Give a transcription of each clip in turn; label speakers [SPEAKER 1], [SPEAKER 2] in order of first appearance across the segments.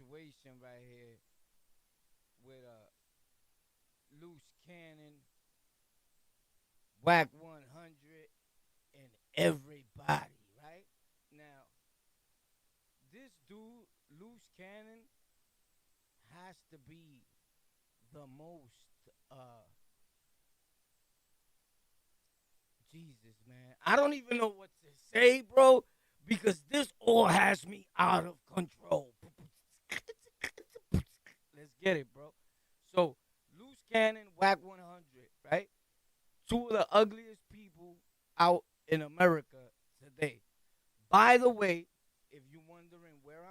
[SPEAKER 1] situation right here with Luce Cannon, WACK 100, and everybody, right? Now, this dude, Luce Cannon, has to be the most, Jesus, man. I don't even know what to say, bro, because this all has me out of control. Let's get it, bro. So, Luce Cannon, WACK 100, right? Two of the ugliest people out in America today. By the way, if you're wondering where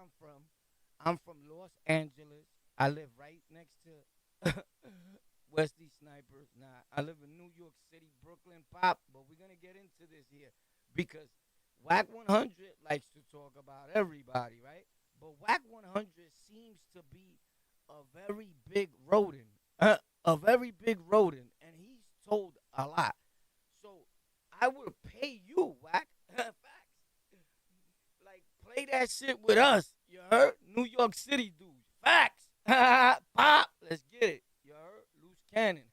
[SPEAKER 1] I'm from Los Angeles. I live right next to Wesley Snipers. Nah, I live in New York City, Brooklyn, Pop, but we're going to get into this here because WACK 100 likes to talk about everybody, right? But WACK 100 seems to be a very big rodent, and he's told a lot. So I would pay you, WACK, facts. Like, play that shit with us, you heard? New York City dudes, facts. Pop, let's get it. You heard? Luce Cannon.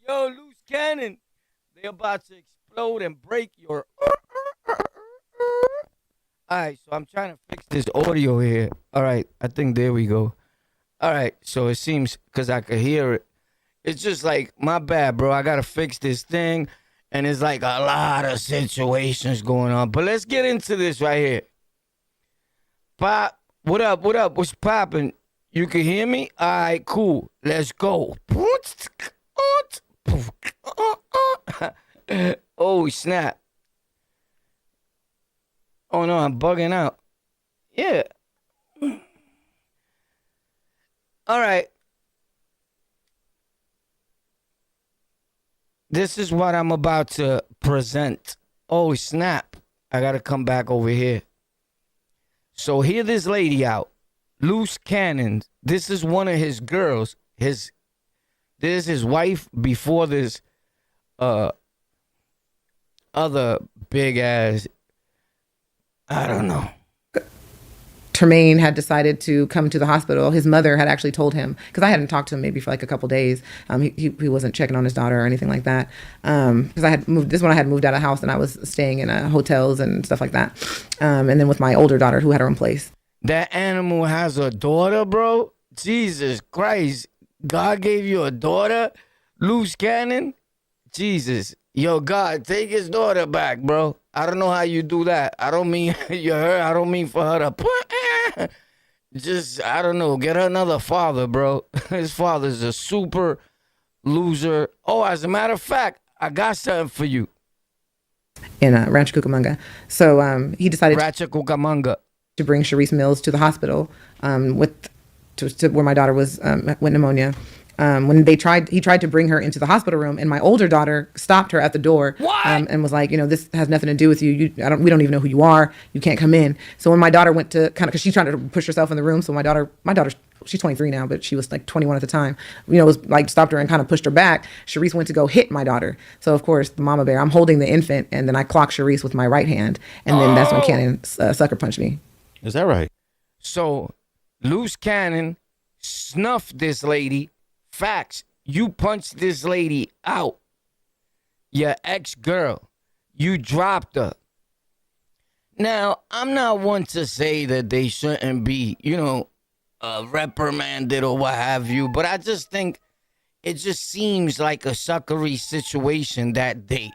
[SPEAKER 1] Yo, Luce Cannon. They about to explode and break your... Alright, so I'm trying to fix this audio here. Alright, I think there we go. Alright, so it seems, because I could hear it. It's just like, my bad, bro. I got to fix this thing. And it's like a lot of situations going on. But let's get into this right here. Pop. What up? What's poppin'? You can hear me? All right, cool. Let's go. Oh, snap. Oh, no, I'm bugging out. Yeah. All right. This is what I'm about to present. Oh, snap. I got to come back over here. So hear this lady out. Luce Cannon. This is one of his girls. This is his wife before this other big ass, I don't know.
[SPEAKER 2] Tremaine had decided to come to the hospital. His mother had actually told him, because I hadn't talked to him maybe for like a couple days. He wasn't checking on his daughter or anything like that. Because I had moved out of the house and I was staying in hotels and stuff like that. And then with my older daughter who had her own place.
[SPEAKER 1] That animal has a daughter, bro? Jesus Christ. God gave you a daughter? Luce Cannon? Jesus. Yo, God, take his daughter back, bro. I don't know how you do that. I don't mean I don't mean for her to just, I don't know, get her another father, bro. His father's a super loser. Oh, as a matter of fact, I got something for you.
[SPEAKER 2] In Rancho Cucamonga. So he decided
[SPEAKER 1] Rancho Cucamonga
[SPEAKER 2] to bring Sharice Mills to the hospital to where my daughter was with pneumonia. When he tried to bring her into the hospital room, and my older daughter stopped her at the door and was like, this has nothing to do with you. We don't even know who you are. You can't come in. So when my daughter went to because she's trying to push herself in the room. So my daughter, she's 23 now, but she was like 21 at the time. Was like stopped her and kind of pushed her back. Sharice went to go hit my daughter. So of course, the mama bear, I'm holding the infant, and then I clock Sharice with my right hand, and then that's when Cannon sucker punched me.
[SPEAKER 3] Is that right?
[SPEAKER 1] So Luce Cannon snuffed this lady. Facts. You punched this lady out. Your ex-girl. You dropped her. Now, I'm not one to say that they shouldn't be, reprimanded or what have you, but I just think it just seems like a suckery situation that day.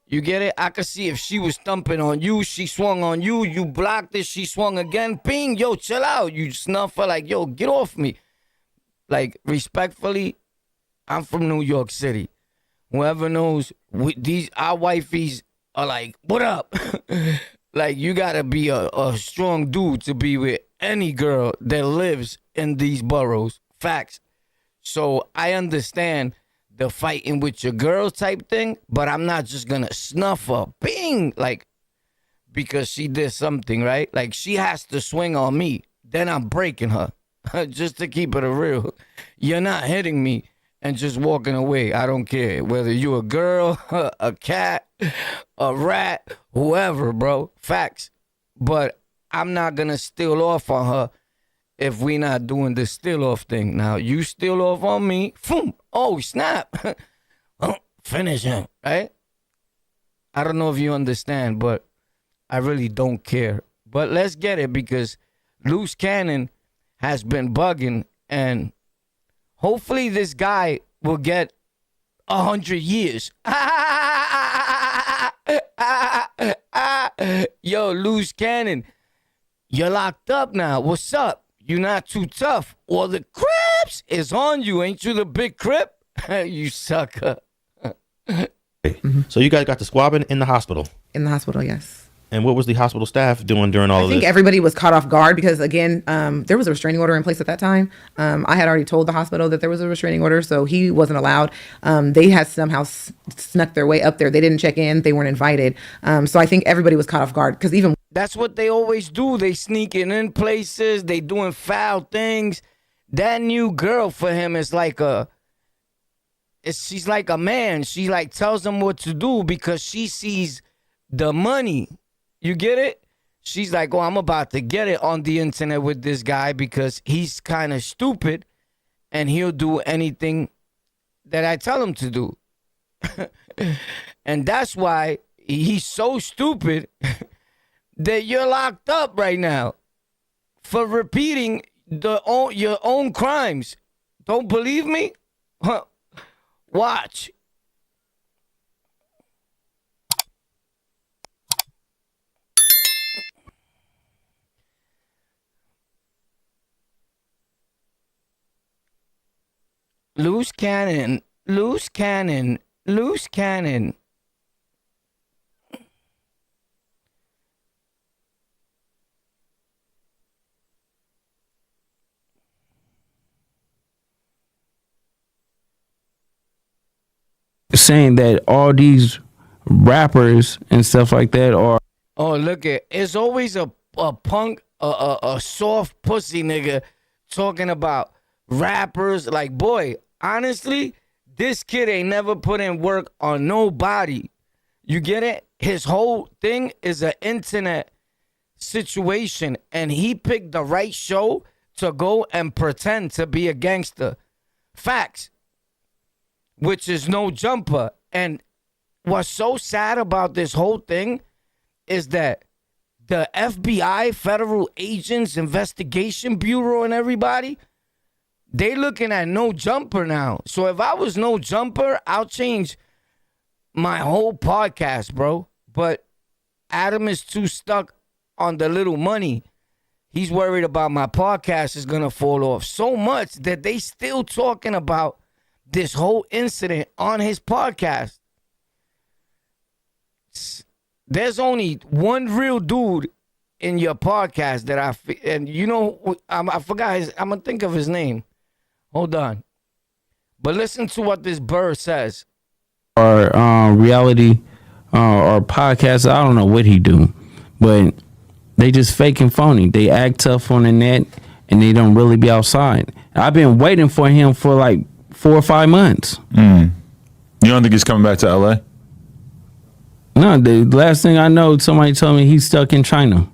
[SPEAKER 1] You get it? I could see if she was thumping on you, she swung on you, you blocked it, she swung again, ping, yo, chill out. You snuff her like, yo, get off me. Like, respectfully, I'm from New York City. Whoever knows, our wifeys are like, what up? Like, you gotta be a strong dude to be with any girl that lives in these boroughs. Facts. So I understand the fighting with your girl type thing, but I'm not just gonna snuff her, bing, like, because she did something, right? Like, she has to swing on me, then I'm breaking her. Just to keep it real. You're not hitting me and just walking away. I don't care whether you a girl, a cat, a rat, whoever, bro. Facts. But I'm not gonna steal off on her if we not doing the steal off thing. Now you steal off on me, boom, oh snap, oh, finish him, right? I don't know if you understand, but I really don't care. But let's get it, because Luce Cannon has been bugging, and hopefully this guy will get 100 years. Yo, Luce Cannon, you're locked up now. What's up? You not too tough. Well, the Crips is on you. Ain't you the big Crip? You sucker.
[SPEAKER 3] So you guys got the squabbing in the hospital.
[SPEAKER 2] In the hospital, yes.
[SPEAKER 3] And what was the hospital staff doing during all of this?
[SPEAKER 2] I think everybody was caught off guard because, again, there was a restraining order in place at that time. I had already told the hospital that there was a restraining order, so he wasn't allowed. They had somehow snuck their way up there. They didn't check in. They weren't invited. So I think everybody was caught off guard because even...
[SPEAKER 1] That's what they always do. They sneaking in places. They doing foul things. That new girl for him is like she's like a man. She like tells him what to do because she sees the money. You get it? She's like, oh, I'm about to get it on the internet with this guy because he's kind of stupid and he'll do anything that I tell him to do. And that's why he's so stupid that you're locked up right now for repeating your own crimes. Don't believe me? Huh. Watch. Luce Cannon, Luce Cannon, Luce Cannon.
[SPEAKER 4] Saying that all these rappers and stuff like that are...
[SPEAKER 1] Oh, look at, it's always a punk, a soft pussy nigga talking about rappers. Like, boy, honestly, this kid ain't never put in work on nobody. You get it? His whole thing is an internet situation, and he picked the right show to go and pretend to be a gangster. Facts. Which is no jumper. And what's so sad about this whole thing is that the FBI, Federal Agents Investigation Bureau, and everybody, they looking at no jumper now. So if I was no jumper, I'll change my whole podcast, bro. But Adam is too stuck on the little money. He's worried about my podcast is going to fall off so much that they still talking about this whole incident on his podcast. There's only one real dude in your podcast that and you know, I forgot I'm going to think of his name. Hold on. But listen to what this bird says.
[SPEAKER 4] Or reality or podcasts. I don't know what he do, but they just fake and phony. They act tough on the net and they don't really be outside. I've been waiting for him for like 4 or 5 months.
[SPEAKER 5] You don't think he's coming back to LA?
[SPEAKER 4] No, the last thing I know, somebody told me he's stuck in China.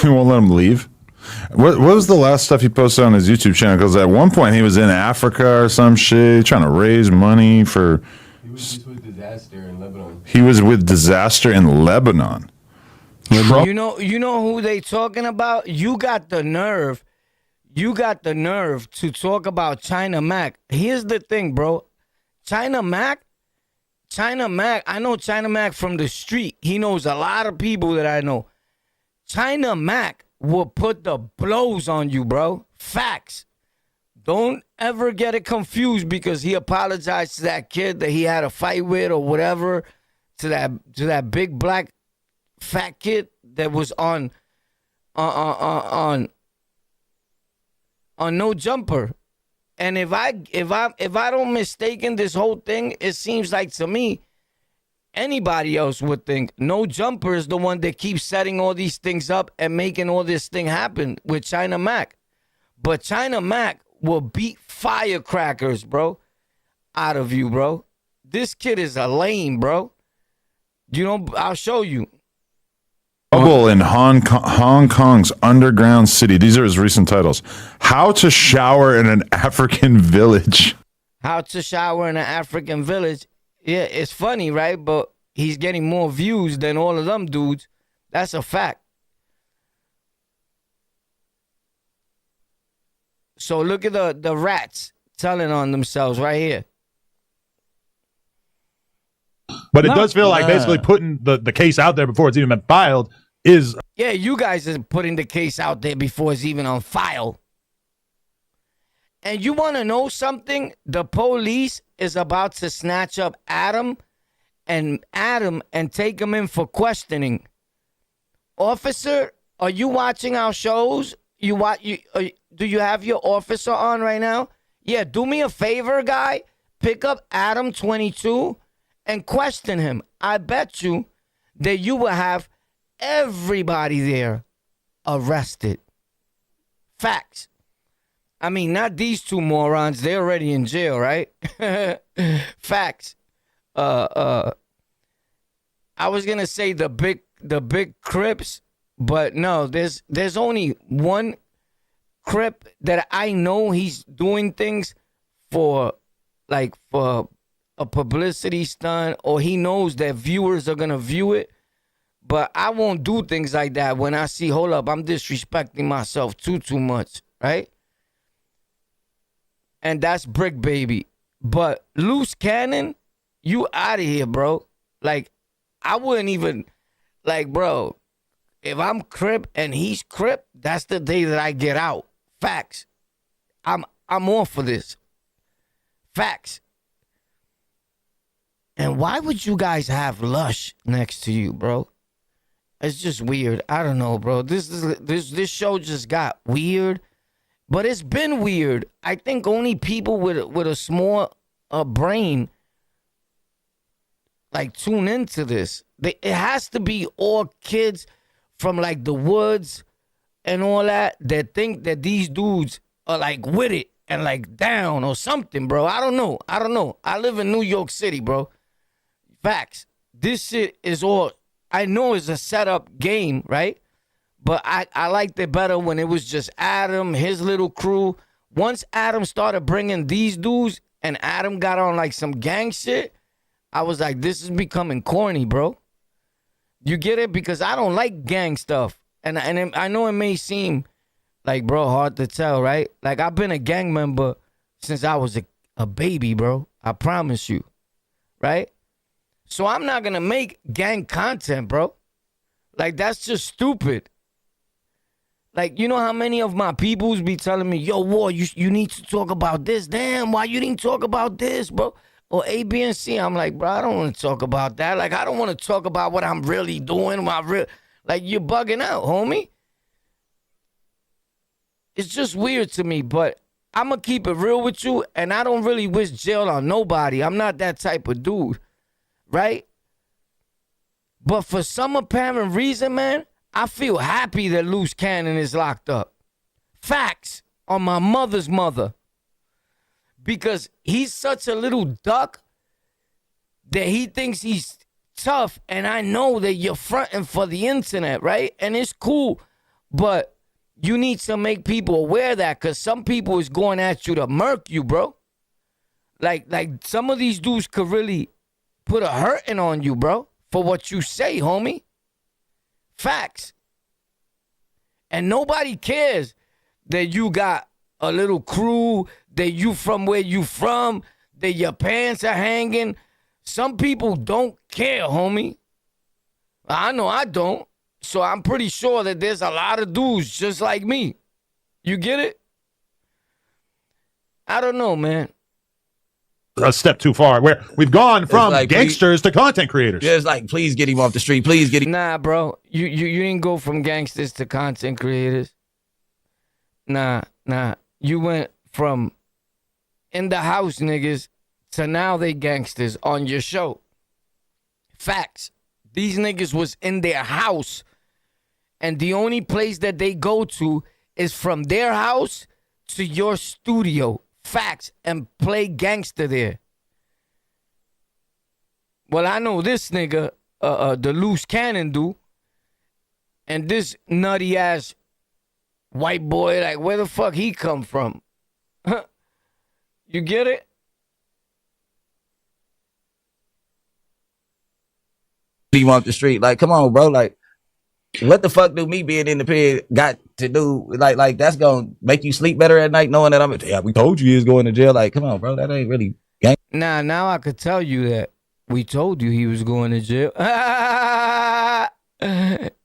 [SPEAKER 5] You won't let him leave? What was the last stuff he posted on his YouTube channel? Because at one point he was in Africa or some shit, trying to raise money for...
[SPEAKER 6] He was with disaster in Lebanon.
[SPEAKER 5] He was with disaster in Lebanon.
[SPEAKER 1] You know who they talking about? You got the nerve to talk about China Mac. Here's the thing, bro. China Mac, I know China Mac from the street. He knows a lot of people that I know. China Mac will put the blows on you, bro. Facts. Don't ever get it confused because he apologized to that kid that he had a fight with or whatever, to that big black fat kid that was on no jumper. And if I don't mistaken this whole thing, it seems like to me anybody else would think no jumper is the one that keeps setting all these things up and making all this thing happen with China Mac. But China Mac will beat firecrackers, bro, out of you, bro. This kid is a lame, bro. You know, I'll show you.
[SPEAKER 5] Trouble in Hong Kong's underground city. These are his recent titles. How to shower in an African village.
[SPEAKER 1] How to shower in an African village. Yeah, it's funny, right? But he's getting more views than all of them dudes. That's a fact. So look at the rats telling on themselves right here.
[SPEAKER 7] But it does feel like basically putting the case out there before it's even been filed is...
[SPEAKER 1] Yeah, you guys are putting the case out there before it's even on file. And you want to know something? The police is about to snatch up Adam and take him in for questioning. Officer, are you watching our shows? Do you have your officer on right now? Yeah, do me a favor, guy. Pick up Adam 22 and question him. I bet you that you will have everybody there arrested. Facts. I mean, not these two morons. They're already in jail, right? Facts. I was gonna say the big Crips, but no, there's only one Crip that I know he's doing things for a publicity stunt, or he knows that viewers are gonna view it. But I won't do things like that when I see, hold up, I'm disrespecting myself too much, right? And that's Brick Baby. But Luce Cannon, you out of here, bro. Like, I wouldn't even, like, bro, if I'm Crip and he's Crip, that's the day that I get out. Facts. I'm all for this. Facts. And why would you guys have Lush next to you, bro? It's just weird. I don't know, bro. This show just got weird, but it's been weird. I think only people with a small brain like tune into this. It has to be all kids from like the woods and all that think that these dudes are like with it and like down or something, bro. I don't know. I live in New York City, bro. Facts. This shit is all, I know it's a setup game, right? But I liked it better when it was just Adam, his little crew. Once Adam started bringing these dudes and Adam got on like some gang shit, I was like, this is becoming corny, bro. You get it? Because I don't like gang stuff. And I know it may seem like, bro, hard to tell, right? Like, I've been a gang member since I was a baby, bro. I promise you, right? So I'm not going to make gang content, bro. Like, that's just stupid. Like, you know how many of my peoples be telling me, yo, War, you need to talk about this. Damn, why you didn't talk about this, bro? Or A, B, and C. I'm like, bro, I don't want to talk about that. Like, I don't want to talk about what I'm really doing. Like, you're bugging out, homie. It's just weird to me, but I'm going to keep it real with you, and I don't really wish jail on nobody. I'm not that type of dude, right? But for some apparent reason, man, I feel happy that Luce Cannon is locked up. Facts on my mother's mother. Because he's such a little duck that he thinks he's tough, and I know that you're fronting for the internet, right? And it's cool, but you need to make people aware of that, because some people is going at you to murk you, bro. Like some of these dudes could really put a hurting on you, bro, for what you say, homie. Facts. And nobody cares that you got a little crew, that you from where you from, that your pants are hanging. Some people don't care, homie. I know I don't. So I'm pretty sure that there's a lot of dudes just like me. You get it? I don't know, man.
[SPEAKER 7] A step too far, where we've gone from
[SPEAKER 8] like,
[SPEAKER 7] gangsters to content creators.
[SPEAKER 8] Yeah, it's like, please get him off the street. Please get him.
[SPEAKER 1] Nah, bro. You didn't go from gangsters to content creators. Nah. You went from in the house niggas to now they gangsters on your show. Facts. These niggas was in their house, and the only place that they go to is from their house to your studio. Facts. And play gangster there. Well, I know this nigga, the Luce Cannon do. And this nutty ass white boy, like, where the fuck he come from? You get it?
[SPEAKER 8] Leave off the street. Like, come on, bro. Like, what the fuck do me being in the pig got to do? Like that's gonna make you sleep better at night, knowing that we told you he was going to jail. Like, come on, bro. That ain't really gang.
[SPEAKER 1] Now I could tell you that we told you he was going to jail.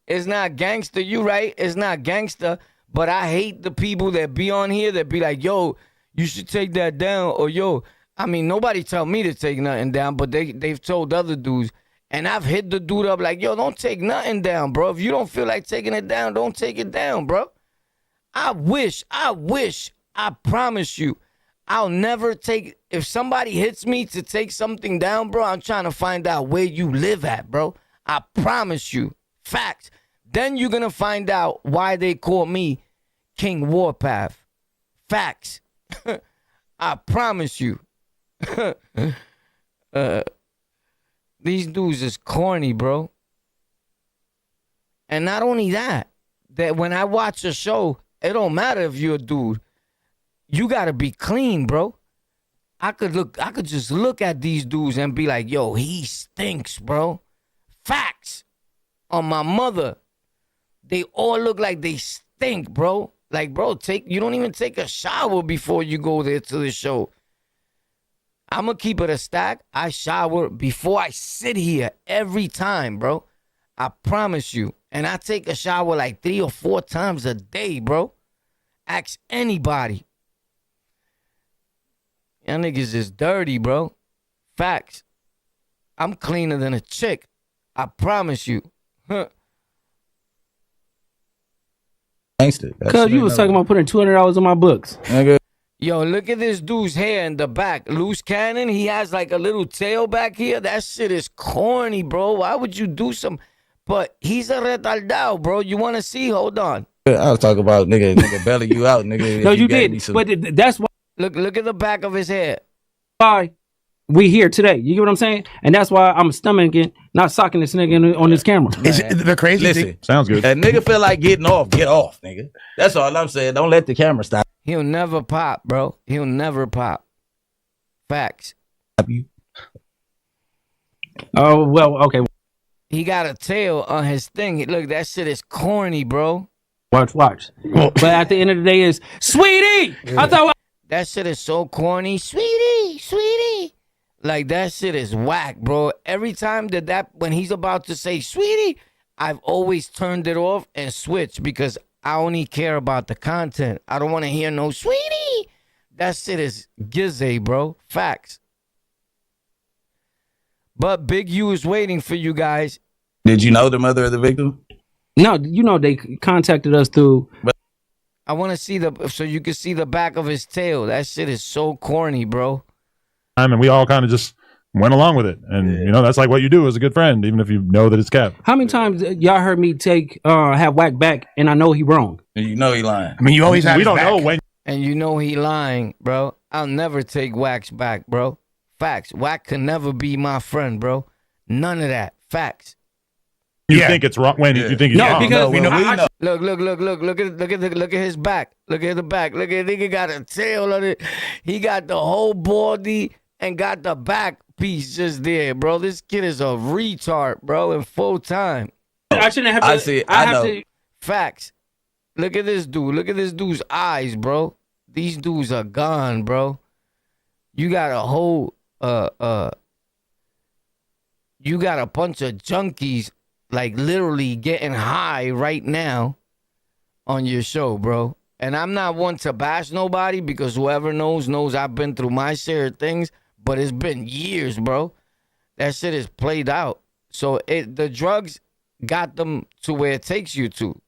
[SPEAKER 1] It's not gangster, you right? It's not gangster. But I hate the people that be on here that be like, yo, you should take that down. Or yo, I mean, nobody tell me to take nothing down, but they've told other dudes. And I've hit the dude up like, yo, don't take nothing down, bro. If you don't feel like taking it down, don't take it down, bro. I promise you, I'll never take, if somebody hits me to take something down, bro, I'm trying to find out where you live at, bro. I promise you. Facts. Then you're going to find out why they call me King Warpath. Facts. I promise you. These dudes is corny, bro. And not only that when I watch a show, it don't matter if you're a dude. You gotta be clean, bro. I could just look at these dudes and be like, yo, he stinks, bro. Facts. On my mother. They all look like they stink, bro. Like, bro, you don't even take a shower before you go there to the show. I'm going to keep it a stack. I shower before I sit here every time, bro. I promise you. And I take a shower like 3 or 4 times a day, bro. Ask anybody. Y'all niggas is dirty, bro. Facts. I'm cleaner than a chick. I promise you.
[SPEAKER 8] Gangster.
[SPEAKER 4] Cause you was talking about putting $200 on my books.
[SPEAKER 8] Nigga.
[SPEAKER 1] Yo, look at this dude's hair in the back. Luce Cannon, he has like a little tail back here. That shit is corny, bro. Why would you do some? But he's a retardado, bro. You want to see? Hold on.
[SPEAKER 8] I was talking about nigga belly you out, nigga.
[SPEAKER 4] No, you did. But that's
[SPEAKER 1] Look at the back of his hair.
[SPEAKER 4] why we here today. You get what I'm saying? And that's why I'm stomaching, not socking this nigga on this camera.
[SPEAKER 3] The crazy
[SPEAKER 8] Listen,
[SPEAKER 3] thing.
[SPEAKER 7] Sounds good.
[SPEAKER 8] a nigga feel like getting off, get off, nigga. That's all I'm saying. Don't let the camera stop
[SPEAKER 1] He'll never pop, bro. He'll never pop. Facts.
[SPEAKER 8] you.
[SPEAKER 4] Oh, well, okay.
[SPEAKER 1] He got a tail on his thing. Look, that shit is corny, bro.
[SPEAKER 4] Watch. But at the end of the day is, sweetie! I thought...
[SPEAKER 1] That shit is so corny. Sweetie. Like, that shit is whack, bro. Every time when he's about to say, sweetie, I've always turned it off and switched because I only care about the content. I don't want to hear no sweetie. That shit is gizzy, bro. Facts. But Big U is waiting for you guys.
[SPEAKER 8] Did you know the mother of the victim?
[SPEAKER 4] No, you know they contacted us through...
[SPEAKER 1] I want to see so you can see the back of his tail. That shit is so corny, bro.
[SPEAKER 7] I mean, we all kind of just went along with it. And, you know, that's like what you do as a good friend, even if you know that it's cap.
[SPEAKER 4] How many times y'all heard me have WACK back and I know he wrong?
[SPEAKER 8] And you know he lying.
[SPEAKER 3] I mean, you always have.
[SPEAKER 7] We don't
[SPEAKER 3] back.
[SPEAKER 7] know when.
[SPEAKER 1] And you know he lying, bro. I'll never take Wax back, bro. Facts. Wack can never be my friend, bro. None of that. Facts.
[SPEAKER 7] You think it's wrong. When you think he's
[SPEAKER 4] No,
[SPEAKER 7] wrong.
[SPEAKER 4] because
[SPEAKER 8] we know.
[SPEAKER 1] Look at his back. Look at the back. Look at nigga got a tail on it. He got the whole body and got the back piece just there, bro. This kid is a retard, bro, in full time.
[SPEAKER 4] I shouldn't have to...
[SPEAKER 8] I see. I know.
[SPEAKER 4] to...
[SPEAKER 1] Facts. Look at this dude. Look at this dude's eyes, bro. These dudes are gone, bro. You got a whole you got a bunch of junkies like literally getting high right now on your show, bro. And I'm not one to bash nobody because whoever knows I've been through my share of things, but it's been years, bro. That shit is played out. So the drugs got them to where it takes you to.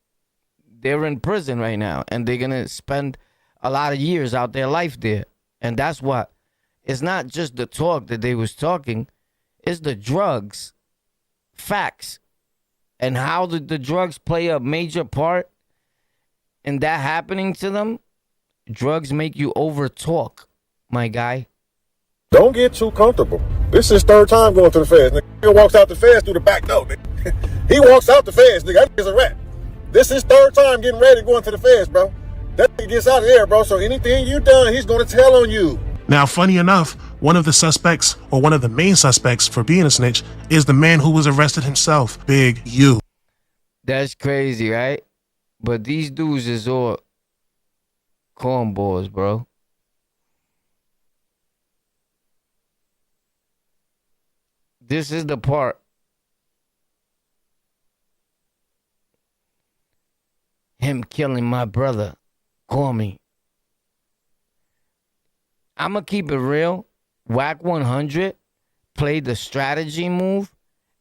[SPEAKER 1] They're in prison right now, and they're going to spend a lot of years out their life there. And that's what. It's not just the talk that they was talking. It's the drugs. Facts. And how did the drugs play a major part in that happening to them? Drugs make you over talk, my guy.
[SPEAKER 9] Don't get too comfortable. This is his third time going to the feds. Nigga walks out the feds through the back door. Nigga. He walks out the feds, nigga. That nigga's a rat. This is third time getting ready to go into the feds, bro. That nigga gets out of there, bro. So anything you done, he's gonna tell on you.
[SPEAKER 10] Now, funny enough, one of the suspects, or one of the main suspects for being a snitch, is the man who was arrested himself, Big U.
[SPEAKER 1] That's crazy, right? But these dudes is all cornballs, bro. This is the part. Him killing my brother. Call me. I'm going to keep it real. WACK 100 played the strategy move,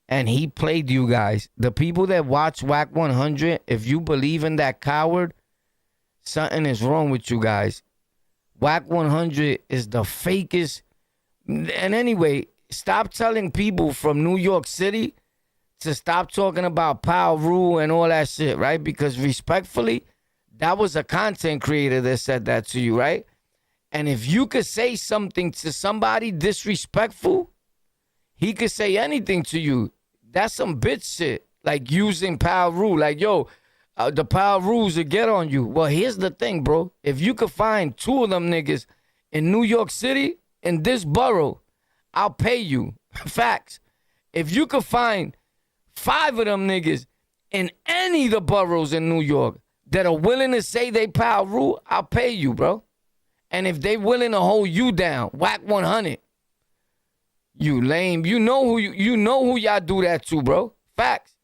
[SPEAKER 1] and he played you guys. The people that watch WACK 100, if you believe in that coward, something is wrong with you guys. WACK 100 is the fakest. And anyway, stop telling people from New York City to stop talking about power rule and all that shit, right? Because respectfully, that was a content creator that said that to you, right? And if you could say something to somebody disrespectful, he could say anything to you. That's some bitch shit. Like using power rule. Like, yo, the power rules will get on you. Well, here's the thing, bro. If you could find 2 of them niggas in New York City, in this borough, I'll pay you. Facts. If you could find 5 of them niggas in any of the boroughs in New York that are willing to say they power rule, I'll pay you, bro. And if they willing to hold you down, WACK 100. You lame. You know who y'all do that to, bro. Facts.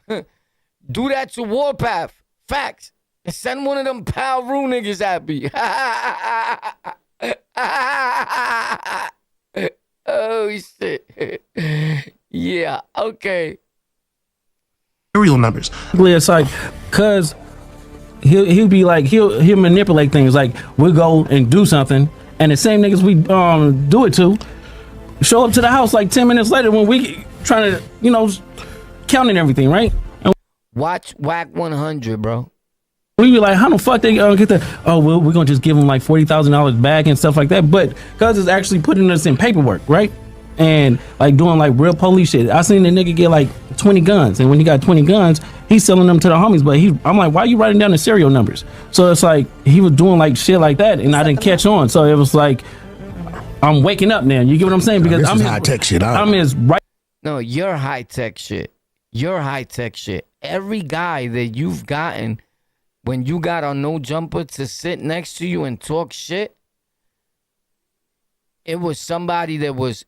[SPEAKER 1] Do that to Warpath. Facts. And send one of them power rule niggas at me. Oh shit. Yeah, okay.
[SPEAKER 10] Serial numbers.
[SPEAKER 4] It's like, cause he'll be like, he'll manipulate things. Like, we'll go and do something, and the same niggas we do it to show up to the house like 10 minutes later when we trying to, counting everything, right? And
[SPEAKER 1] watch WACK 100, bro.
[SPEAKER 4] We be like, how the fuck they get that? Oh, well, we're gonna just give them like $40,000 back and stuff like that. But cause it's actually putting us in paperwork, right? And like doing like real police shit. I seen the nigga get like 20 guns, and when he got 20 guns, he's selling them to the homies. But I'm like, why are you writing down the serial numbers? So it's like he was doing like shit like that, and I didn't catch on. So it was like, I'm waking up now. You get what I'm saying? Because I'm high tech shit. I'm his right.
[SPEAKER 1] No, you're high tech shit. You're high tech shit. Every guy that you've gotten when you got on No Jumper to sit next to you and talk shit, it was somebody that was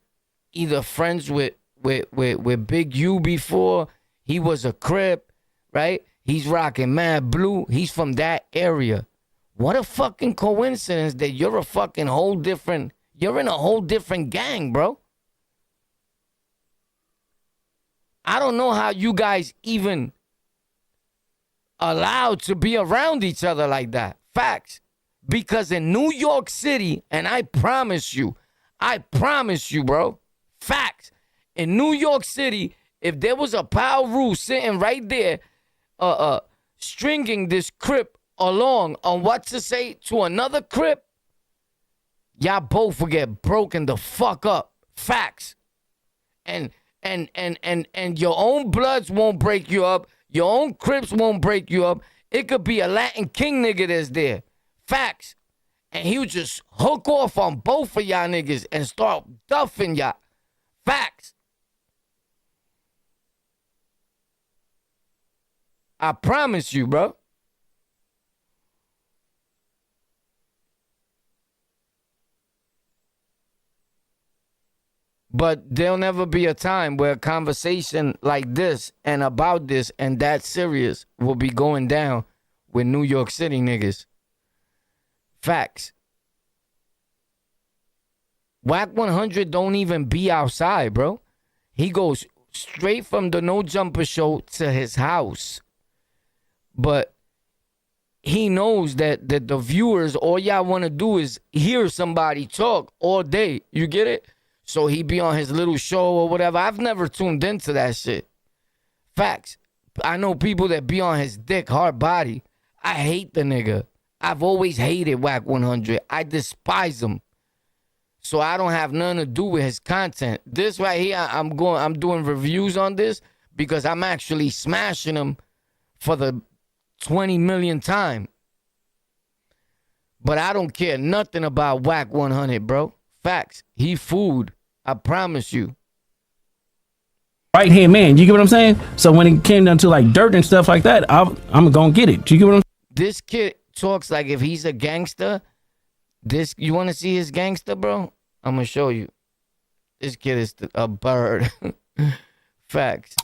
[SPEAKER 1] either friends with Big U before. He was a Crip, right? He's rocking Mad Blue. He's from that area. What a fucking coincidence that you're a fucking you're in a whole different gang, bro. I don't know how you guys even allowed to be around each other like that. Facts. Because in New York City, and I promise you, bro, facts. In New York City, if there was a power rule sitting right there, stringing this Crip along on what to say to another Crip, y'all both will get broken the fuck up. Facts. And your own Bloods won't break you up. Your own Crips won't break you up. It could be a Latin King nigga that's there. Facts. And he would just hook off on both of y'all niggas and start duffing y'all. Facts. I promise you, bro. But there'll never be a time where a conversation like this and about this and that serious will be going down with New York City niggas. Facts. WACK 100 don't even be outside, bro. He goes straight from the No Jumper show to his house. But he knows that the viewers, all y'all want to do is hear somebody talk all day. You get it? So he be on his little show or whatever. I've never tuned into that shit. Facts. I know people that be on his dick, hard body. I hate the nigga. I've always hated WACK 100. I despise him. So I don't have nothing to do with his content. This right here, I'm doing reviews on this because I'm actually smashing him for the 20 million times. But I don't care nothing about WACK 100, bro. Facts. He food. I promise you.
[SPEAKER 4] Right hand man, you get what I'm saying? So when it came down to like dirt and stuff like that, I'm gonna get it. You get what I'm saying?
[SPEAKER 1] This kid talks like if he's a gangster. You want to see his gangster, bro? I'm gonna show you. This kid is a bird. Facts.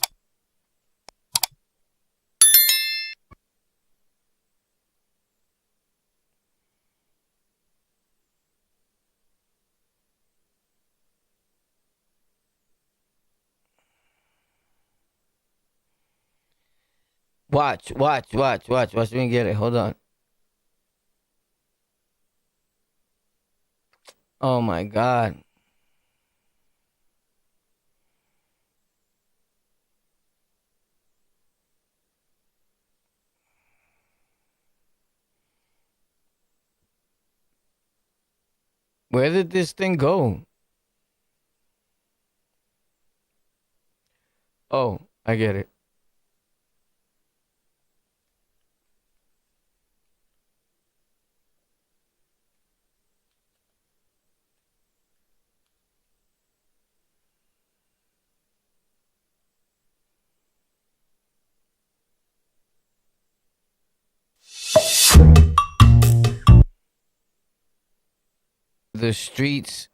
[SPEAKER 1] Watch me get it. Hold on. Oh my God. Where did this thing go? Oh, I get it. The streets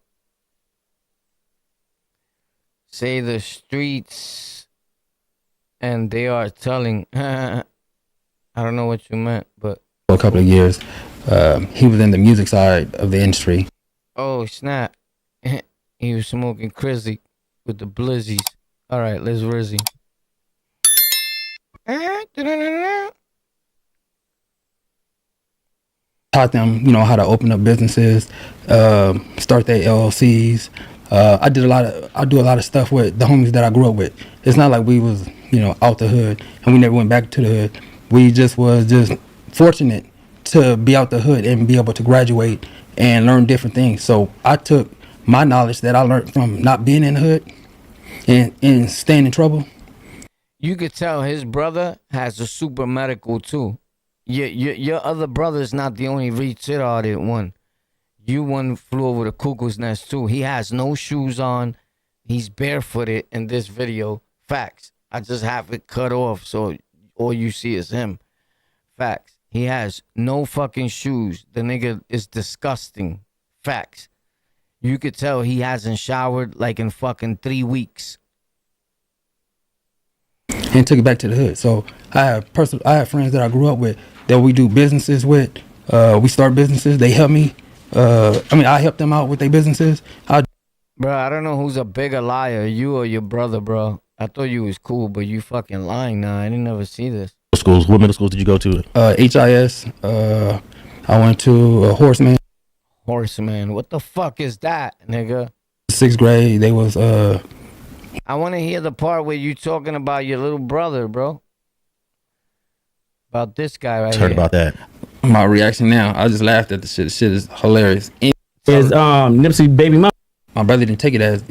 [SPEAKER 1] say the streets, and they are telling. I don't know what you meant, but
[SPEAKER 11] for a couple of years, he was in the music side of the industry.
[SPEAKER 1] Oh snap! He was smoking crazy with the blizzies. All right, let's rizzy.
[SPEAKER 11] Taught them, how to open up businesses, start their LLCs. I do a lot of stuff with the homies that I grew up with. It's not like we was, out the hood and we never went back to the hood. We just was fortunate to be out the hood and be able to graduate and learn different things. So I took my knowledge that I learned from not being in the hood and staying in trouble.
[SPEAKER 1] You could tell his brother has a super medical too. Your other brother's not the only retarded one. You one flew over the cuckoo's nest too. He has no shoes on. He's barefooted in this video. Facts. I just have it cut off so all you see is him. Facts. He has no fucking shoes. The nigga is disgusting. Facts. You could tell he hasn't showered like in fucking 3 weeks.
[SPEAKER 11] And took it back to the hood. So I have friends that I grew up with that we do businesses with. We start businesses. They help me. I help them out with their businesses.
[SPEAKER 1] Bro, I don't know who's a bigger liar, you or your brother, bro. I thought you was cool, but you fucking lying now. I didn't ever see this.
[SPEAKER 3] Schools. What middle schools did you go to?
[SPEAKER 11] HIS. I went to Horseman.
[SPEAKER 1] Horseman. What the fuck is that, nigga?
[SPEAKER 11] 6th grade. They was
[SPEAKER 1] I want to hear the part where you talking about your little brother, bro. About this guy right here.
[SPEAKER 3] Heard about that.
[SPEAKER 11] My reaction now, I just laughed at the shit. The shit is hilarious.
[SPEAKER 4] Is Nipsey baby mom?
[SPEAKER 11] My brother didn't take it as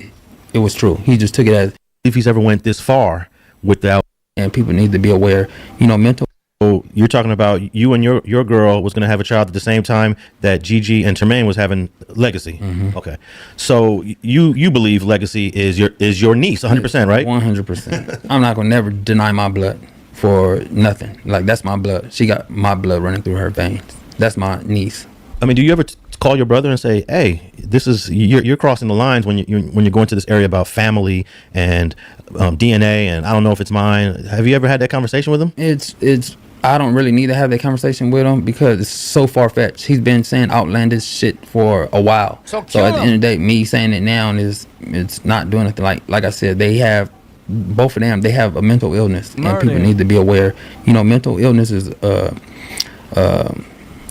[SPEAKER 11] it was true. He just took it as
[SPEAKER 3] if he's ever went this far without.
[SPEAKER 11] And people need to be aware, mental.
[SPEAKER 3] So you're talking about you and your girl was going to have a child at the same time that Gigi and Tremaine was having Legacy.
[SPEAKER 11] Mm-hmm.
[SPEAKER 3] Okay, so you believe Legacy is your niece 100%, right?
[SPEAKER 11] 100%. I'm not gonna never deny my blood for nothing. Like that's my blood. She got my blood running through her veins. That's my niece.
[SPEAKER 3] I mean, do you ever call your brother and say, "Hey, this is you're crossing the lines when you're going to this area about family and DNA and I don't know if it's mine." Have you ever had that conversation with him?
[SPEAKER 11] It's. I don't really need to have that conversation with him because it's so far-fetched. He's been saying outlandish shit for a while. So at the end of the day, me saying it now it's not doing anything. Like I said, they have both of them. They have a mental illness, and people need to be aware. Mental illness is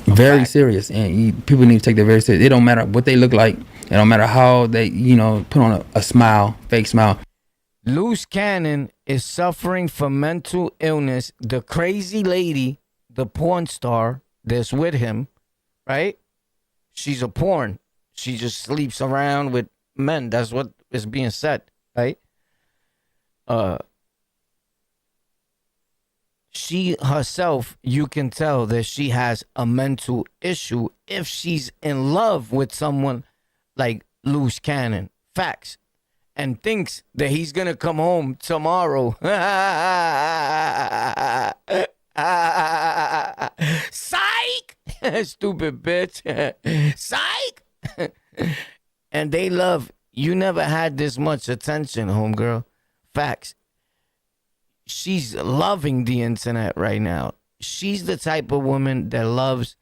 [SPEAKER 11] very serious, and people need to take that very serious. It don't matter what they look like. It don't matter how they put on a smile, fake smile.
[SPEAKER 1] Luce Cannon is suffering from mental illness. The crazy lady, the porn star that's with him, right? She's a porn. She just sleeps around with men. That's what is being said, right? she herself, you can tell that she has a mental issue if she's in love with someone like Luce Cannon. Facts. And thinks that he's gonna come home tomorrow. Psych! Stupid bitch. Psych! And they love, you never had this much attention, homegirl. Facts. She's loving the internet right now. She's the type of woman that loves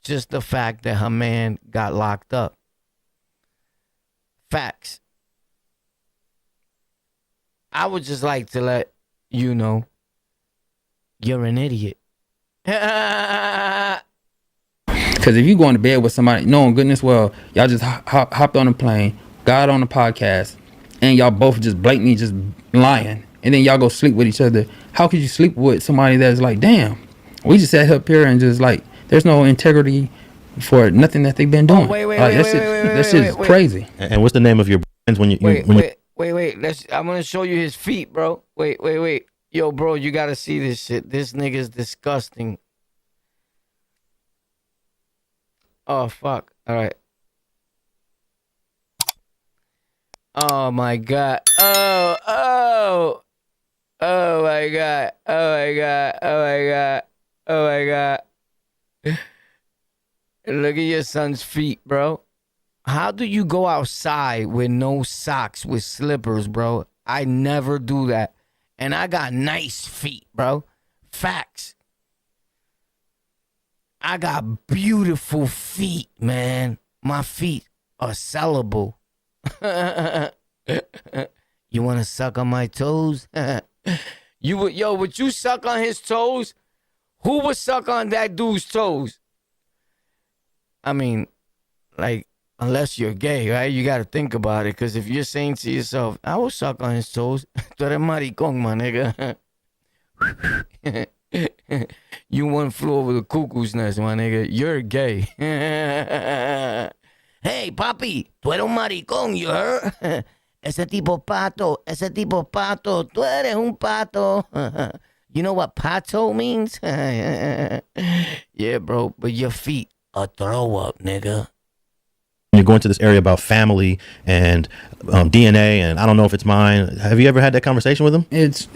[SPEAKER 1] just the fact that her man got locked up. Facts. I would just like to let you know you're an idiot.
[SPEAKER 11] Because if you going to bed with somebody, knowing goodness well, y'all just hopped on a plane, got on a podcast, and y'all both just blatantly just lying, and then y'all go sleep with each other. How could you sleep with somebody that's like, damn, we just sat up here and just like, there's no integrity for nothing that they've been doing. That shit is crazy.
[SPEAKER 3] And what's the name of your friends when you
[SPEAKER 1] Wait. I'm gonna show you his feet, bro. Wait. Yo, bro, you gotta see this shit. This nigga's disgusting. Oh, fuck. All right. Oh, my God. Oh, my God. Look at your son's feet, bro. How do you go outside with no socks, with slippers, bro? I never do that. And I got nice feet, bro. Facts. I got beautiful feet, man. My feet are sellable. You want to suck on my toes? Would you suck on his toes? Who would suck on that dude's toes? I mean, like, unless you're gay, right? You got to think about it. Because if you're saying to yourself, I will suck on his toes. Tú eres maricón, my nigga. You one flew over the cuckoo's nest, my nigga. You're gay. Hey, papi, tú eres un maricón, you heard? Ese tipo pato, tú eres un pato. You know what pato means? Yeah, bro, but your feet are throw up, nigga.
[SPEAKER 3] You're going to this area about family and DNA, and I don't know if it's mine. Have you ever had that conversation with him?
[SPEAKER 11] It's.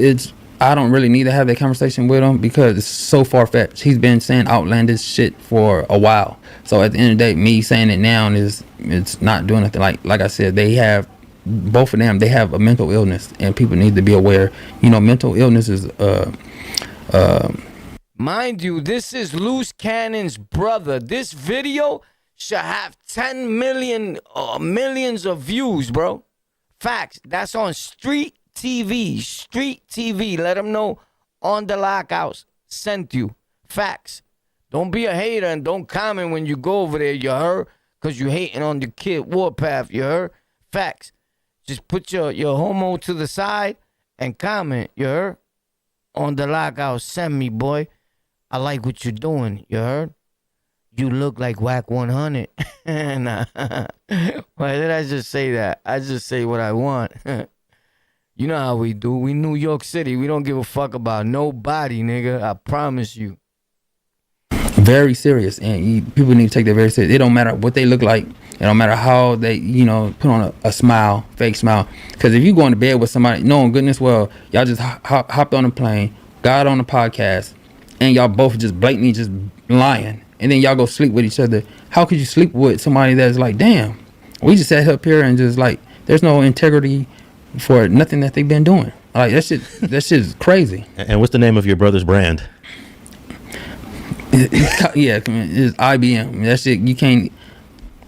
[SPEAKER 11] I don't really need to have that conversation with him because it's so far-fetched. He's been saying outlandish shit for a while. So at the end of the day, me saying it now it's not doing nothing. Like I said, they have, both of them, they have a mental illness, and people need to be aware. You know, mental illness is
[SPEAKER 1] Mind you, this is Luce Cannon's brother. This video should have 10 million millions of views, bro. Facts. That's on Street TV. Let them know On the Lockouts sent you. Facts. Don't be a hater and don't comment when you go over there, you heard? Because you hating on the kid Warpath, you heard? Facts. Just put your homo to the side and comment, you heard? On the Lockouts, send me, boy. I like what you're doing, you heard? You look like WACK 100. Nah. Why did I just say that? I just say what I want. You know how we do. We New York City. We don't give a fuck about nobody, nigga. I promise you.
[SPEAKER 11] Very serious, and people need to take that very serious. It don't matter what they look like. It don't matter how they, put on a smile, fake smile. Because if you go to bed with somebody, knowing goodness well, y'all just hopped on a plane, got on a podcast, and y'all both just blatantly just lying, and then y'all go sleep with each other. How could you sleep with somebody that's like, damn, we just sat up here and just like, there's no integrity for nothing that they've been doing. Like that shit is crazy.
[SPEAKER 3] And what's the name of your brother's brand?
[SPEAKER 11] Yeah, it's IBM. That shit you can't.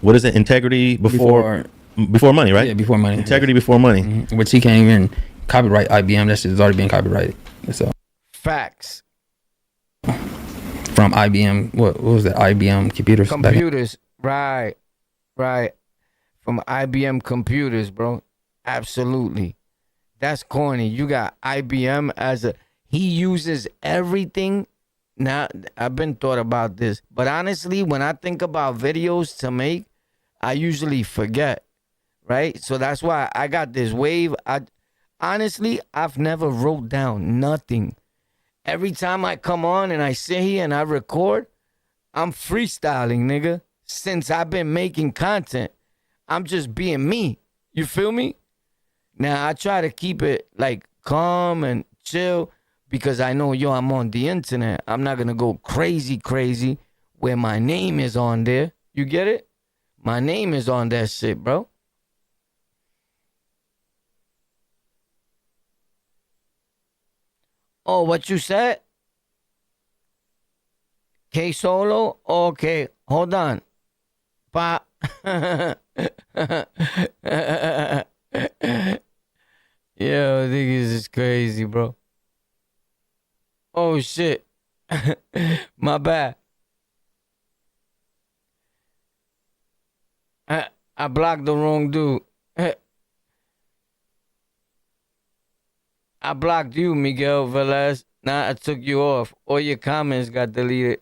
[SPEAKER 3] What is it? Integrity before money, right?
[SPEAKER 11] Yeah, before money.
[SPEAKER 3] Integrity before money.
[SPEAKER 11] Mm-hmm. Which he can't even copyright IBM. That shit has already been copyrighted. So.
[SPEAKER 1] Facts.
[SPEAKER 11] From IBM. What was that? IBM computers.
[SPEAKER 1] Computers. Right. From IBM computers, bro. Absolutely. That's corny. You got IBM he uses everything. Now, I've been thought about this, but honestly, when I think about videos to make, I usually forget, right? So that's why I got this wave. I've never wrote down nothing. Every time I come on and I sit here and I record, I'm freestyling, nigga. Since I've been making content, I'm just being me. You feel me? Now, I try to keep it like calm and chill because I know, yo, I'm on the internet. I'm not going to go crazy where my name is on there. You get it? My name is on that shit, bro. Oh, what you said? K Solo? Okay, hold on. Pa. Yo, niggas is crazy, bro. Oh, shit. My bad. I blocked the wrong dude. I blocked you, Miguel Velez. Nah, I took you off. All your comments got deleted.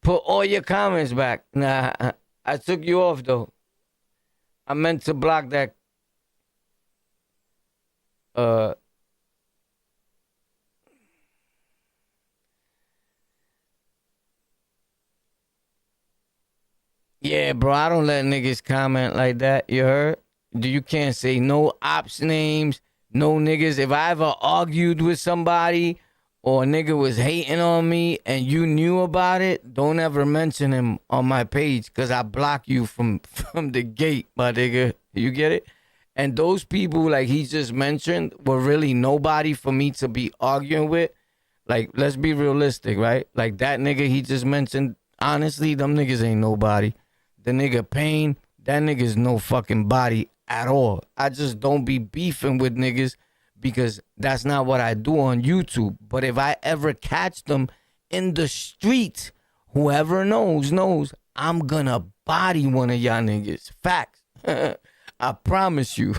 [SPEAKER 1] Put all your comments back. Nah, I took you off, though. I meant to block that. Yeah, bro, I don't let niggas comment like that. You heard? You can't say no ops names, no niggas. If I ever argued with somebody or a nigga was hating on me and you knew about it, don't ever mention him on my page because I block you from the gate, my nigga. You get it? And those people, like he just mentioned, were really nobody for me to be arguing with. Like, let's be realistic, right? Like that nigga he just mentioned, honestly, them niggas ain't nobody. The nigga Pain, that nigga's no fucking body at all. I just don't be beefing with niggas because that's not what I do on YouTube. But if I ever catch them in the street, whoever knows, I'm gonna body one of y'all niggas. Facts. I promise you.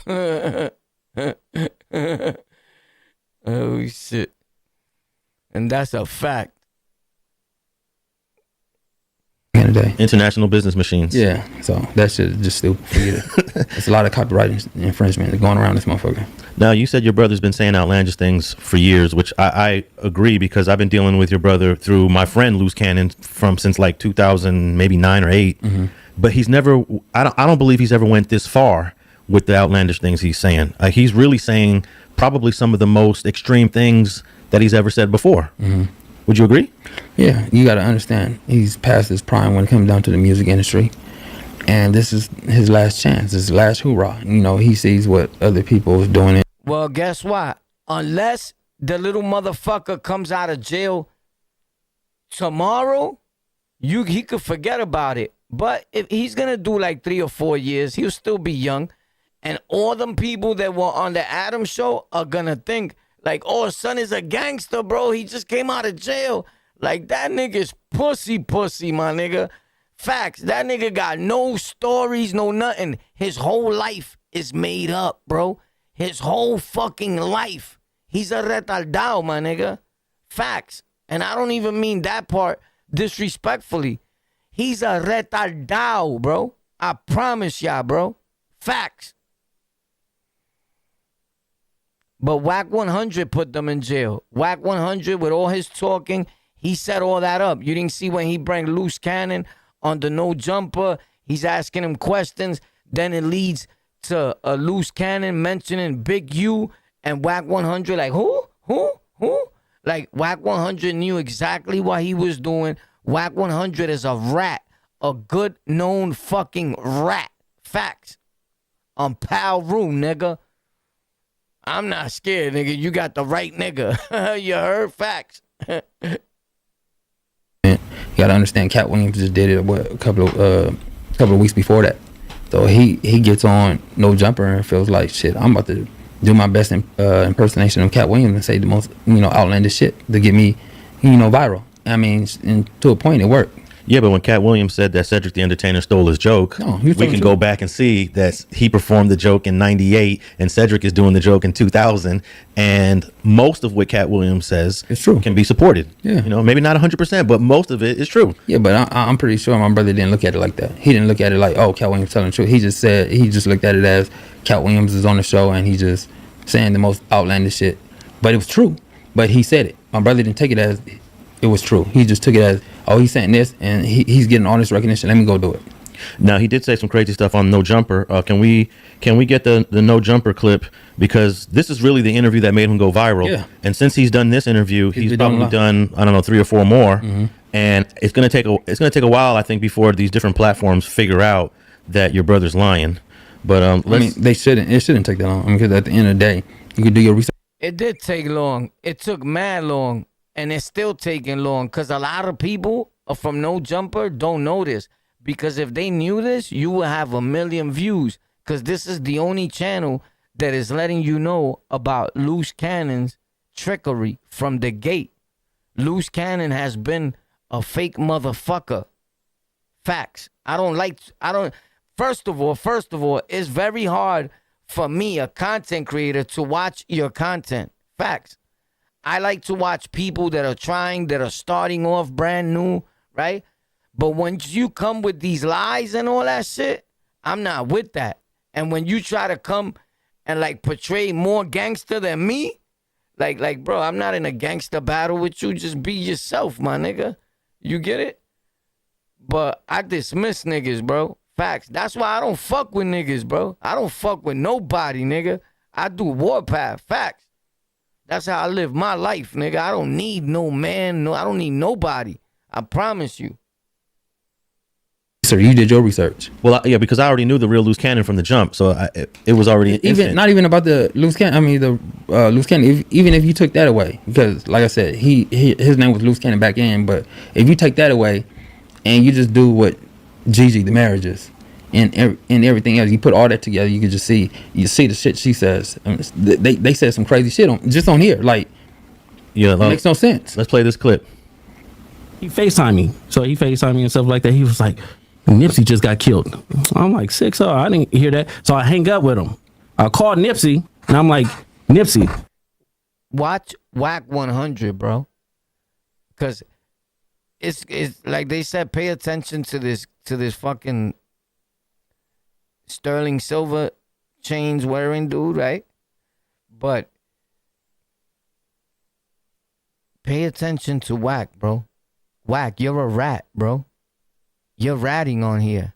[SPEAKER 1] Oh, shit. And that's a fact.
[SPEAKER 3] International business machines.
[SPEAKER 11] Yeah, so that shit is just stupid for you. It's a lot of copyright infringement going around this motherfucker.
[SPEAKER 3] Now, you said your brother's been saying outlandish things for years, which I agree because I've been dealing with your brother through my friend Luce Cannon since like 2000, maybe 9 or 8. Mm-hmm. But he's never, I don't believe he's ever went this far with the outlandish things he's saying. He's really saying probably some of the most extreme things that he's ever said before. Mm-hmm. Would you agree?
[SPEAKER 11] Yeah, you got to understand. He's past his prime when it comes down to the music industry. And this is his last chance, his last hoorah. You know, he sees what other people is doing.
[SPEAKER 1] Well, guess what? Unless the little motherfucker comes out of jail tomorrow, he could forget about it. But if he's going to do like 3 or 4 years, he'll still be young. And all them people that were on the Adam show are going to think, like, oh, son is a gangster, bro. He just came out of jail. Like, that nigga's pussy, my nigga. Facts. That nigga got no stories, no nothing. His whole life is made up, bro. His whole fucking life. He's a retardado, my nigga. Facts. And I don't even mean that part disrespectfully. He's a retardado, bro. I promise y'all, bro. Facts. But WACK 100 put them in jail. WACK 100 with all his talking, he set all that up. You didn't see when he brought Luce Cannon on the no jumper. He's asking him questions. Then it leads to a Luce Cannon mentioning Big U and WACK 100. Like, who? Like, WACK 100 knew exactly what he was doing. WACK 100 is a rat. A good known fucking rat. Facts. On Pal Room, nigga. I'm not scared, nigga. You got the right nigga. You heard? Facts.
[SPEAKER 11] You gotta understand, Cat Williams just did it a couple of weeks before that. So he gets on No Jumper and feels like, shit, I'm about to do my best impersonation of Cat Williams and say the most outlandish shit to get me viral. I mean, and to a point, it worked.
[SPEAKER 3] Yeah, but when Cat Williams said that Cedric the Entertainer stole his joke, we can go back and see that he performed the joke in 98 and Cedric is doing the joke in 2000. And most of what Cat Williams says
[SPEAKER 11] it's true.
[SPEAKER 3] Can be supported.
[SPEAKER 11] Yeah.
[SPEAKER 3] Maybe not 100%, but most of it is true.
[SPEAKER 11] Yeah, but I'm pretty sure my brother didn't look at it like that. He didn't look at it like, oh, Cat Williams telling the truth. He just looked at it as Cat Williams is on the show and he just saying the most outlandish shit, but it was true. But he said it. My brother didn't take it as it was true. He just took it as, oh, he's saying this and he's getting all this recognition. Let me go do it.
[SPEAKER 3] Now he did say some crazy stuff on No Jumper. Can we get the No Jumper clip, because this is really the interview that made him go viral.
[SPEAKER 11] Yeah.
[SPEAKER 3] And since he's done this interview, he's probably done, I don't know, 3 or 4 more.
[SPEAKER 11] Mm-hmm.
[SPEAKER 3] And it's gonna take a while, I think, before these different platforms figure out that your brother's lying. But
[SPEAKER 11] I mean, it shouldn't take that long. I mean, because at the end of the day, you could do your research.
[SPEAKER 1] It did take long. It took mad long, and it's still taking long because a lot of people from No Jumper don't know this. Because if they knew this, you would have 1 million views. Because this is the only channel that is letting you know about Luce Cannon's trickery from the gate. Luce Cannon has been a fake motherfucker. Facts. First of all, it's very hard for me, a content creator, to watch your content. Facts. I like to watch people that are starting off brand new, right? But once you come with these lies and all that shit, I'm not with that. And when you try to come and like portray more gangster than me, like bro, I'm not in a gangster battle with you. Just be yourself, my nigga. You get it? But I dismiss niggas, bro. Facts. That's why I don't fuck with niggas, bro. I don't fuck with nobody, nigga. I do warpath. Facts. That's how I live my life, nigga. I don't need no man. I don't need nobody. I promise you.
[SPEAKER 11] Sir, you did your research.
[SPEAKER 3] Well, yeah, because I already knew the real Luce Cannon from the jump, so it was already
[SPEAKER 11] not even about the Luce Cannon. I mean, the Luce Cannon. Even if you took that away, because like I said, his name was Luce Cannon back in. But if you take that away, and you just do what Gigi the marriage is, and everything else, you put all that together, you can just see the shit she says. I mean, they said some crazy shit on here, like
[SPEAKER 3] yeah,
[SPEAKER 11] it makes no sense.
[SPEAKER 3] Let's play this clip.
[SPEAKER 4] He FaceTimed me, so he FaceTimed me and stuff like that. He was like, Nipsey just got killed. I'm like, 6-0. I didn't hear that. So I hang up with him. I called Nipsey, and I'm like, Nipsey.
[SPEAKER 1] Watch WACK 100, bro. Because it's like they said, pay attention to this fucking sterling silver chains wearing dude, right? But pay attention to WACK, bro. WACK, you're a rat, bro. You're ratting on here.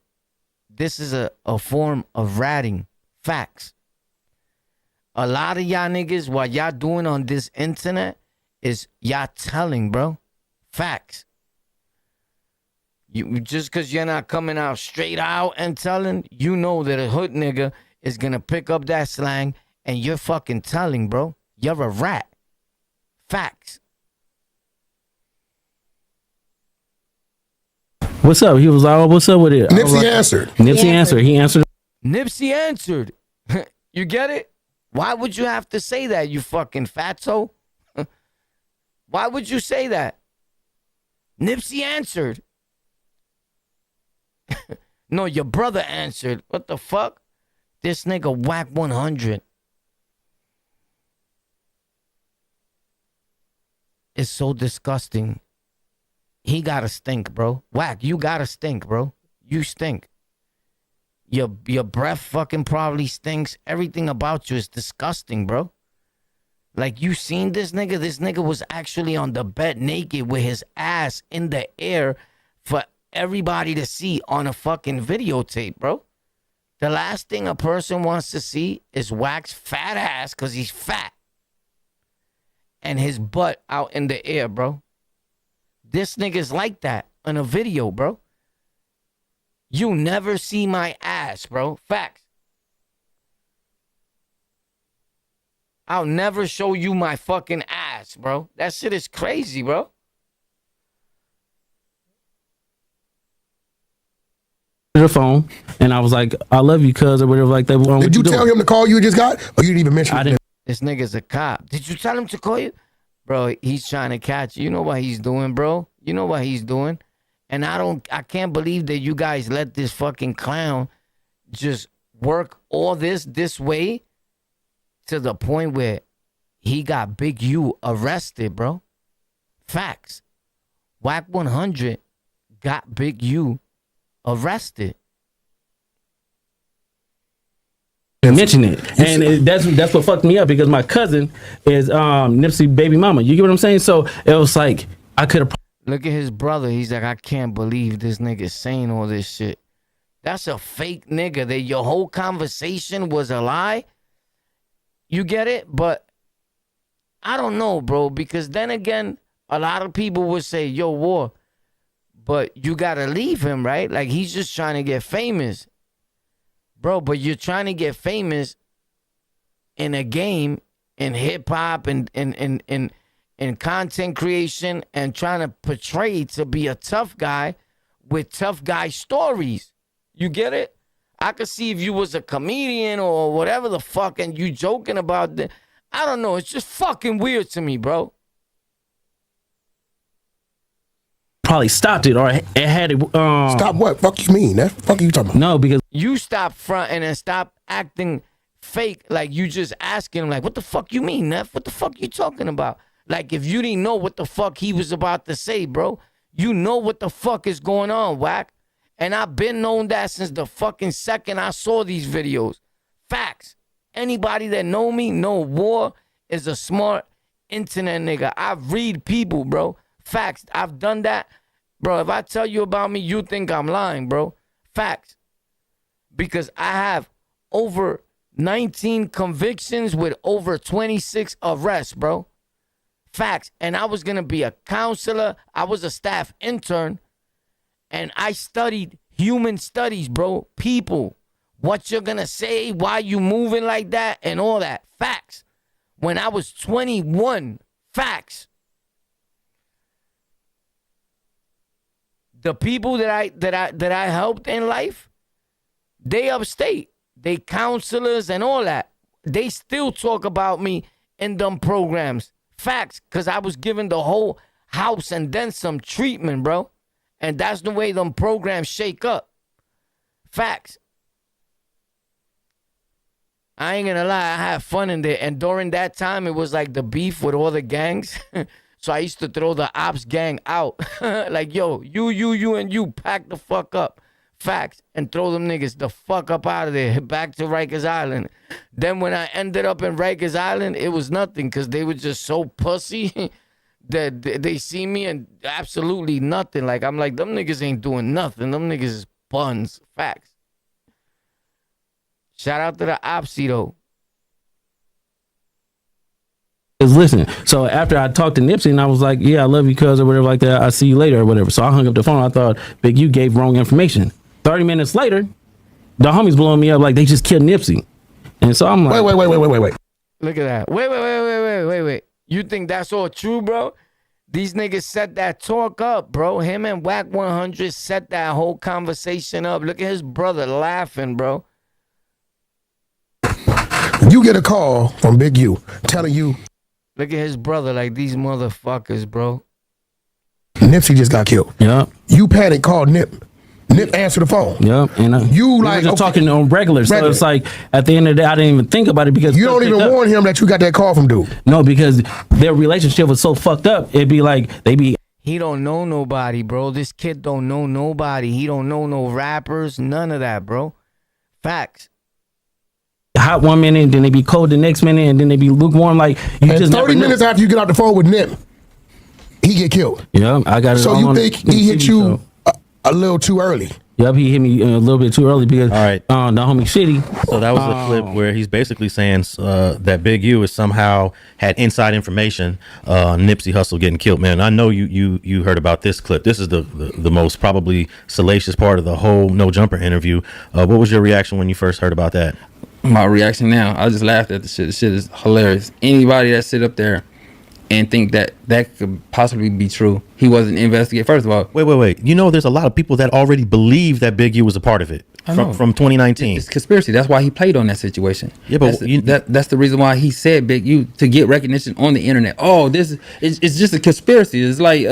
[SPEAKER 1] This is a form of ratting. Facts. A lot of y'all niggas, what y'all doing on this internet is y'all telling, bro. Facts. You just because you're not coming out straight out and telling, you know that a hood nigga is going to pick up that slang and you're fucking telling, bro. You're a rat. Facts.
[SPEAKER 4] What's up? He was like, oh, what's up with it?
[SPEAKER 9] Nipsey answered.
[SPEAKER 4] Nipsey answered. He answered.
[SPEAKER 1] Nipsey answered. You get it? Why would you have to say that, you fucking fatso? Why would you say that? Nipsey answered. No, your brother answered. What the fuck? This nigga WACK 100. It's so disgusting. He gotta stink, bro. WACK, you gotta stink, bro. You stink. Your breath fucking probably stinks. Everything about you is disgusting, bro. Like, you seen this nigga? This nigga was actually on the bed naked with his ass in the air for everybody to see on a fucking videotape, bro. The last thing a person wants to see is WACK's fat ass because he's fat. And his butt out in the air, bro. This nigga's like that in a video, bro. You never see my ass, bro. Facts. I'll never show you my fucking ass, bro. That shit is crazy, bro.
[SPEAKER 4] The phone, and I was like, I love you, cuz, or whatever like that.
[SPEAKER 9] Did you tell him to call you just got? Or you didn't even mention it?
[SPEAKER 1] This nigga's a cop. Did you tell him to call you? Bro, he's trying to catch you. You know what he's doing, bro? You know what he's doing? And I can't believe that you guys let this fucking clown just work all this way to the point where he got Big U arrested, bro. Facts. WACK 100 got Big U arrested.
[SPEAKER 4] mention it, and that's what fucked me up because my cousin is Nipsey baby mama. You get what I'm saying? So it was like I could have.
[SPEAKER 1] Look at his brother. He's like, I can't believe this nigga saying all this shit. That's a fake nigga. That your whole conversation was a lie. You get it? But I don't know, bro, because then again, a lot of people would say, yo, War, but you got to leave him, right? Like, he's just trying to get famous. Bro, but you're trying to get famous in a game, in hip-hop, and in content creation, and trying to portray to be a tough guy with tough guy stories. You get it? I could see if you was a comedian or whatever the fuck and you joking about that. I don't know. It's just fucking weird to me, bro.
[SPEAKER 4] Probably stopped it or it had it.
[SPEAKER 12] Stop what? Fuck you mean? That fuck you talking about?
[SPEAKER 4] No, because
[SPEAKER 1] you stop fronting and stop acting fake. Like you just asking him, like, what the fuck you mean, Neff? What the fuck you talking about? Like if you didn't know what the fuck he was about to say, bro. You know what the fuck is going on, Wack. And I've been known that since the fucking second I saw these videos. Facts. Anybody that know me know War is a smart internet nigga. I read people, bro. Facts. I've done that. Bro, if I tell you about me, you think I'm lying, bro. Facts. Because I have over 19 convictions with over 26 arrests, bro. Facts. And I was going to be a counselor. I was a staff intern. And I studied human studies, bro. People. What you're going to say, why you moving like that, and all that. Facts. When I was 21. Facts. The people that I helped in life, they upstate. They counselors and all that. They still talk about me in them programs. Facts. Because I was given the whole house and then some treatment, bro. And that's the way them programs shake up. Facts. I ain't gonna lie, I had fun in there. And during that time, it was like the beef with all the gangs. So I used to throw the ops gang out. Like, yo, you, and you, pack the fuck up. Facts. And throw them niggas the fuck up out of there. Back to Rikers Island. Then when I ended up in Rikers Island, it was nothing. Because they were just so pussy. That they see me and absolutely nothing. Like, I'm like, them niggas ain't doing nothing. Them niggas is buns. Facts. Shout out to the Opsy, though.
[SPEAKER 4] Listen, so after I talked to Nipsey and I was like, yeah, I love you, cuz, or whatever like that. I'll see you later or whatever. So I hung up the phone. I thought, Big U gave wrong information. 30 minutes later, the homies blowing me up like they just killed Nipsey. And so I'm like,
[SPEAKER 12] wait.
[SPEAKER 1] Look at that. Wait. You think that's all true, bro? These niggas set that talk up, bro. Him and WACK 100 set that whole conversation up. Look at his brother laughing, bro.
[SPEAKER 12] You get a call from Big U telling you.
[SPEAKER 1] Look at his brother like these motherfuckers, bro.
[SPEAKER 12] Nipsey just got killed.
[SPEAKER 4] Yeah.
[SPEAKER 12] You panic, called Nip. Nip answered the phone.
[SPEAKER 4] Yep. And
[SPEAKER 12] you
[SPEAKER 4] like just talking on regular. So it's like at the end of the day, I didn't even think about it because
[SPEAKER 12] you don't even warn him that you got that call from dude.
[SPEAKER 4] No, because their relationship was so fucked up. It'd be like
[SPEAKER 1] He don't know nobody, bro. This kid don't know nobody. He don't know no rappers. None of that, bro. Facts.
[SPEAKER 4] Hot one minute, then they be cold the next minute, and then they be lukewarm. Like you
[SPEAKER 12] and
[SPEAKER 4] just
[SPEAKER 12] 30 minutes after you get out the phone with Nip, he get killed.
[SPEAKER 4] Yeah, I got it.
[SPEAKER 12] So you think he hit you a little too early?
[SPEAKER 4] Yep, he hit me a little bit too early because the homie Shitty.
[SPEAKER 3] So that was the clip where he's basically saying that Big U is somehow had inside information on Nipsey Hussle getting killed. Man, I know you heard about this clip. This is the most probably salacious part of the whole No Jumper interview. What was your reaction when you first heard about that?
[SPEAKER 11] My reaction now, I just laughed at the shit. The shit is hilarious. Anybody that sit up there and think that could possibly be true, he wasn't investigated. First of all,
[SPEAKER 3] wait. You know, there's a lot of people that already believe that Big U was a part of it from 2019.
[SPEAKER 11] It's conspiracy. That's why he played on that situation.
[SPEAKER 3] Yeah, but
[SPEAKER 11] that's the reason why he said Big U to get recognition on the internet. Oh, it's just a conspiracy. It's like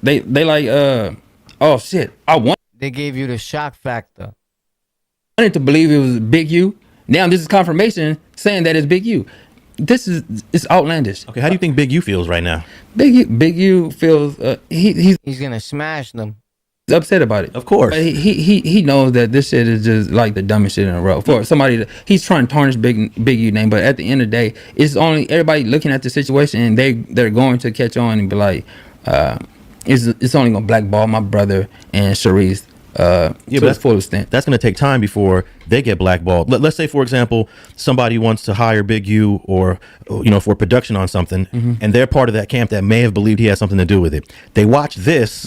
[SPEAKER 11] they like oh shit.
[SPEAKER 1] They gave you the shock factor.
[SPEAKER 11] I wanted to believe it was Big U. Now this is confirmation saying that it's Big U. It's outlandish.
[SPEAKER 3] Okay, how do you think Big U feels right now?
[SPEAKER 11] Big U feels he's
[SPEAKER 1] gonna smash them.
[SPEAKER 11] upset about it.
[SPEAKER 3] Of course.
[SPEAKER 11] But he knows that this shit is just like the dumbest shit in a row. For somebody he's trying to tarnish Big U name, but at the end of the day, it's only everybody looking at the situation and they're going to catch on and be like, it's only gonna blackball my brother and Sharice. To the full extent.
[SPEAKER 3] That's going to take time before they get blackballed. Let's say, for example, somebody wants to hire Big U or, for production on something, and they're part of that camp that may have believed he had something to do with it. They watch this,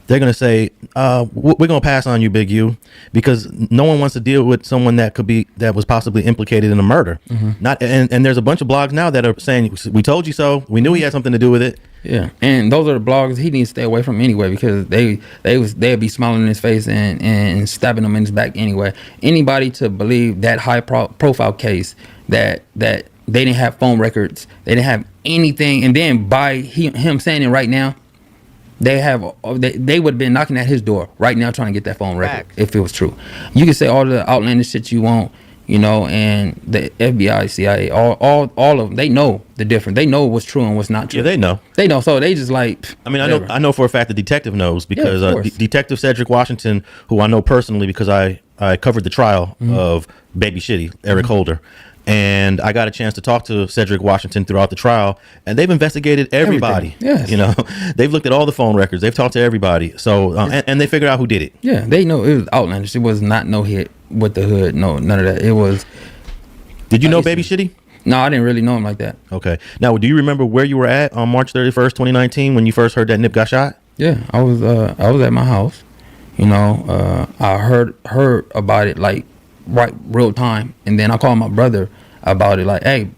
[SPEAKER 3] they're going to say, we're going to pass on you, Big U, because no one wants to deal with someone that was possibly implicated in a murder. And there's a bunch of blogs now that are saying, we told you so. We knew he had something to do with it.
[SPEAKER 11] Yeah, and those are the blogs he needs to stay away from anyway, because they'd be smiling in his face and stabbing him in his back anyway. Anybody to believe that high profile case that they didn't have phone records, they didn't have anything, and then by him saying it right now, they would have been knocking at his door right now trying to get that phone record if it was true. You can say all the outlandish shit you want, and the FBI, CIA, all of them, they know the difference. They know what's true and what's not true.
[SPEAKER 3] Yeah, they know.
[SPEAKER 11] They know. So they just like.
[SPEAKER 3] I mean, I know for a fact the detective knows because Detective Cedric Washington, who I know personally because I covered the trial of Baby Shitty, Eric Holder. And I got a chance to talk to Cedric Washington throughout the trial, and they've investigated everybody.
[SPEAKER 11] Yes.
[SPEAKER 3] They've looked at all the phone records. They've talked to everybody. So, and they figured out who did it.
[SPEAKER 11] Yeah, they know it was outlandish. It was not no hit with the hood. No, none of that. It was.
[SPEAKER 3] Did you know Baby Shitty?
[SPEAKER 11] No, I didn't really know him like that.
[SPEAKER 3] Okay. Now, do you remember where you were at on March 31st, 2019, when you first heard that Nip got shot?
[SPEAKER 11] Yeah, I was at my house. I heard about it like right real time, and then I called my brother about it, like, hey,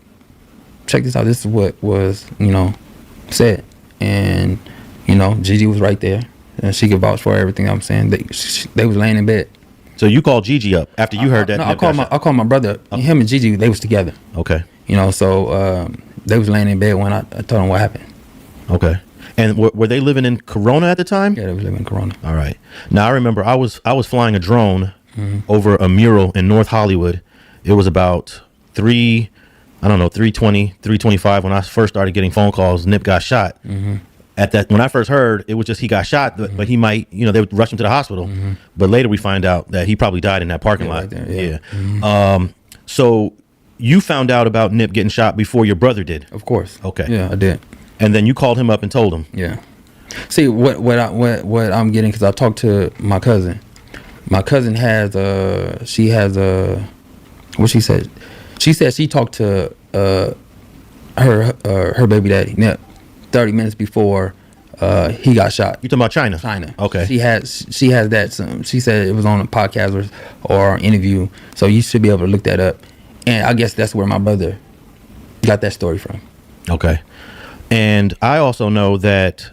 [SPEAKER 11] check this out, this is what was said. And Gigi was right there and she could vouch for everything I'm saying. They was laying in bed.
[SPEAKER 3] So you called Gigi up after you heard that?
[SPEAKER 11] No, I called my brother. Him and Gigi, they was together.
[SPEAKER 3] Okay.
[SPEAKER 11] So they was laying in bed when I told them what happened.
[SPEAKER 3] Okay. And were they living in Corona at the time?
[SPEAKER 11] Yeah, they were living in Corona.
[SPEAKER 3] All right. Now I remember I was flying a drone over a mural in North Hollywood. It was about 3:25 when I first started getting phone calls. Nip got shot. At that, when I first heard, it was just he got shot, but he might, they would rush him to the hospital. But later we find out that he probably died in that parking lot.
[SPEAKER 11] Right there, yeah.
[SPEAKER 3] So you found out about Nip getting shot before your brother did?
[SPEAKER 11] Of course.
[SPEAKER 3] Okay.
[SPEAKER 11] Yeah, I did.
[SPEAKER 3] And then you called him up and told him?
[SPEAKER 11] Yeah. See what I'm getting, because I talked to my cousin. My cousin has what she said. She said she talked to her baby daddy Nip 30 minutes before he got shot.
[SPEAKER 3] You talking about China?
[SPEAKER 11] China.
[SPEAKER 3] Okay.
[SPEAKER 11] She has that. She said it was on a podcast or an interview, so you should be able to look that up. And I guess that's where my brother got that story from.
[SPEAKER 3] Okay. And I also know that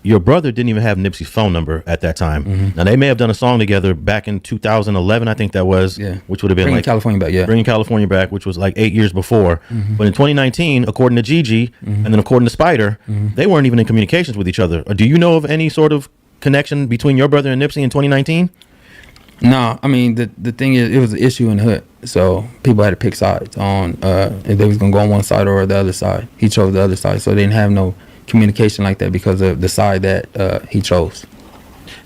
[SPEAKER 3] your brother didn't even have Nipsey's phone number at that time. Now they may have done a song together back in 2011, I think that was, which would have been
[SPEAKER 11] Bringing
[SPEAKER 3] like
[SPEAKER 11] California Back, yeah.
[SPEAKER 3] Bringing California Back, which was like 8 years before. But in 2019, according to Gigi, and then according to Spider, they weren't even in communications with each other. Do you know of any sort of connection between your brother and Nipsey in 2019?
[SPEAKER 11] No, I mean the thing is, it was an issue in the hood, so people had to pick sides on if they was gonna go on one side or the other side. He chose the other side, so they didn't have no communication like that because of the side that he chose.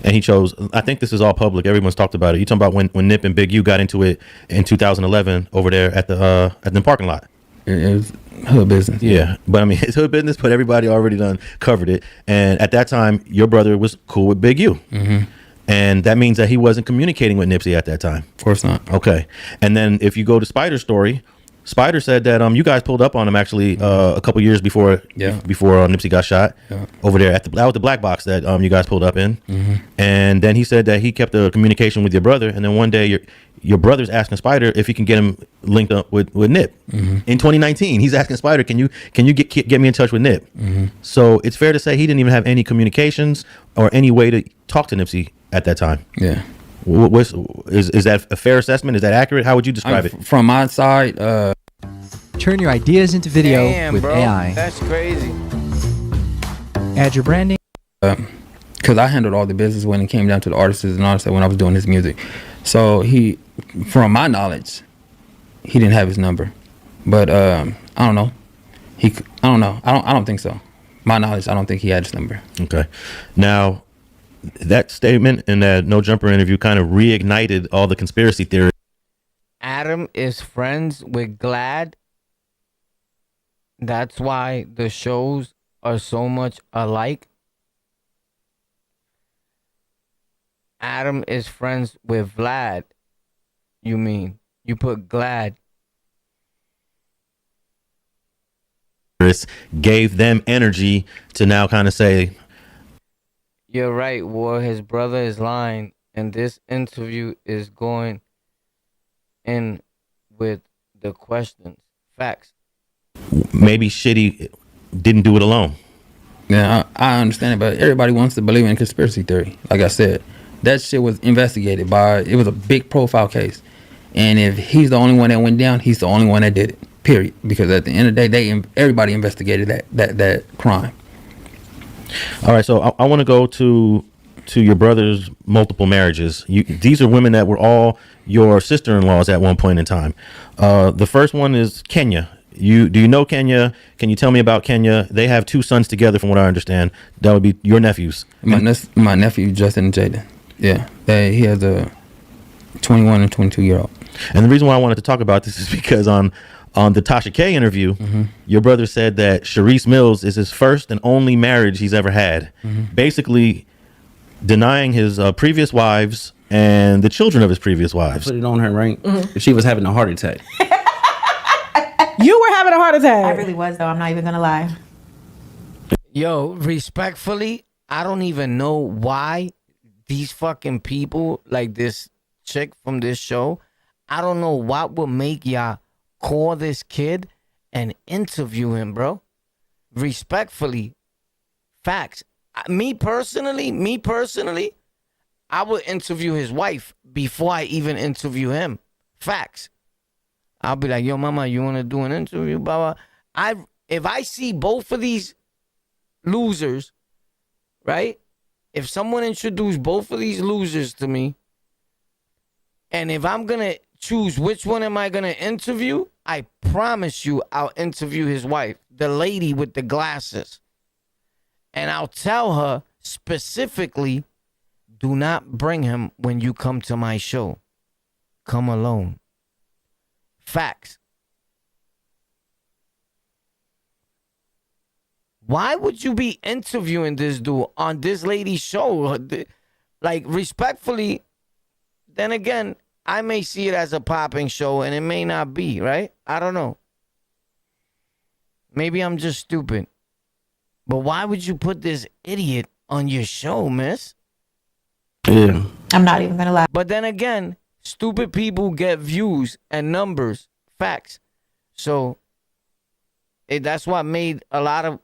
[SPEAKER 3] And he chose, I think this is all public, everyone's talked about it. You talking about when Nip and Big U got into it in 2011 over there at the parking lot?
[SPEAKER 11] It was hood business.
[SPEAKER 3] Yeah, but I mean, it's hood business, but everybody already done covered it. And at that time, your brother was cool with Big U. And that means that he wasn't communicating with Nipsey at that time.
[SPEAKER 11] Of course not.
[SPEAKER 3] Okay. And then if you go to Spider's story, Spider said that you guys pulled up on him actually a couple years before Nipsey got shot over there that was the black box that you guys pulled up in. And then he said that he kept a communication with your brother, and then one day your brother's asking Spider if he can get him linked up with Nip. In 2019, he's asking Spider, can you get me in touch with Nip? So it's fair to say he didn't even have any communications or any way to talk to Nipsey at that time.
[SPEAKER 11] Yeah.
[SPEAKER 3] Is that a fair assessment? Is that accurate? How would you describe it?
[SPEAKER 11] From my side,
[SPEAKER 13] turn your ideas into video with
[SPEAKER 1] bro,
[SPEAKER 13] AI.
[SPEAKER 1] That's crazy.
[SPEAKER 13] Add your branding.
[SPEAKER 11] Because I handled all the business when it came down to the artists and all that when I was doing his music. So from my knowledge, he didn't have his number. But I don't know. I don't know. I don't think so. My knowledge, I don't think he had his number.
[SPEAKER 3] Okay. Now, that statement in that No Jumper interview kind of reignited all the conspiracy theories.
[SPEAKER 1] Adam is friends with Glad. That's why the shows are so much alike. Adam is friends with Vlad. You mean you put Glad?
[SPEAKER 3] Gave them energy to now kind of say,
[SPEAKER 1] You're right, War. His brother is lying, and this interview is going in with the questions. Facts.
[SPEAKER 3] maybe Shitty didn't do it alone.
[SPEAKER 11] Yeah, I understand it, but everybody wants to believe in conspiracy theory. Like I said, that shit was investigated by, it was a big profile case. And if he's the only one that went down, he's the only one that did it, period. Because at the end of the day, everybody investigated that crime.
[SPEAKER 3] All right, so I want to go to your brother's multiple marriages. These are women that were all your sister-in-laws at one point in time. The first one is Kenya. Do you know Kenya? Can you tell me about Kenya? They have 2 sons together, from what I understand. That would be your nephews.
[SPEAKER 11] My nephew, Justin and Jaden. Yeah, he has a 21 and 22-year-old.
[SPEAKER 3] And the reason why I wanted to talk about this is because on the Tasha K interview, your brother said that Sharice Mills is his first and only marriage he's ever had. Basically denying his previous wives and the children of his previous wives.
[SPEAKER 4] Put it on her, right? She was having a heart attack.
[SPEAKER 14] You were having a heart attack.
[SPEAKER 15] I really was, though. I'm not even gonna lie.
[SPEAKER 1] Yo, respectfully, I don't even know why these fucking people, like this chick from this show, I don't know what would make y'all call this kid and interview him, bro. Respectfully, facts. Me personally, I would interview his wife before I even interview him. Facts. I'll be like, yo, mama, you want to do an interview? Blah, blah. If I see both of these losers, right? If someone introduced both of these losers to me, and if I'm going to choose which one am I going to interview, I promise you I'll interview his wife, the lady with the glasses. And I'll tell her specifically, do not bring him when you come to my show. Come alone. Facts. Why would you be interviewing this dude on this lady's show? Like, respectfully, then again, I may see it as a popping show and it may not be, right? I don't know. Maybe I'm just stupid. But why would you put this idiot on your show, miss?
[SPEAKER 4] Yeah.
[SPEAKER 15] I'm not even gonna lie.
[SPEAKER 1] But then again, stupid people get views and numbers, facts. So that's what made a lot of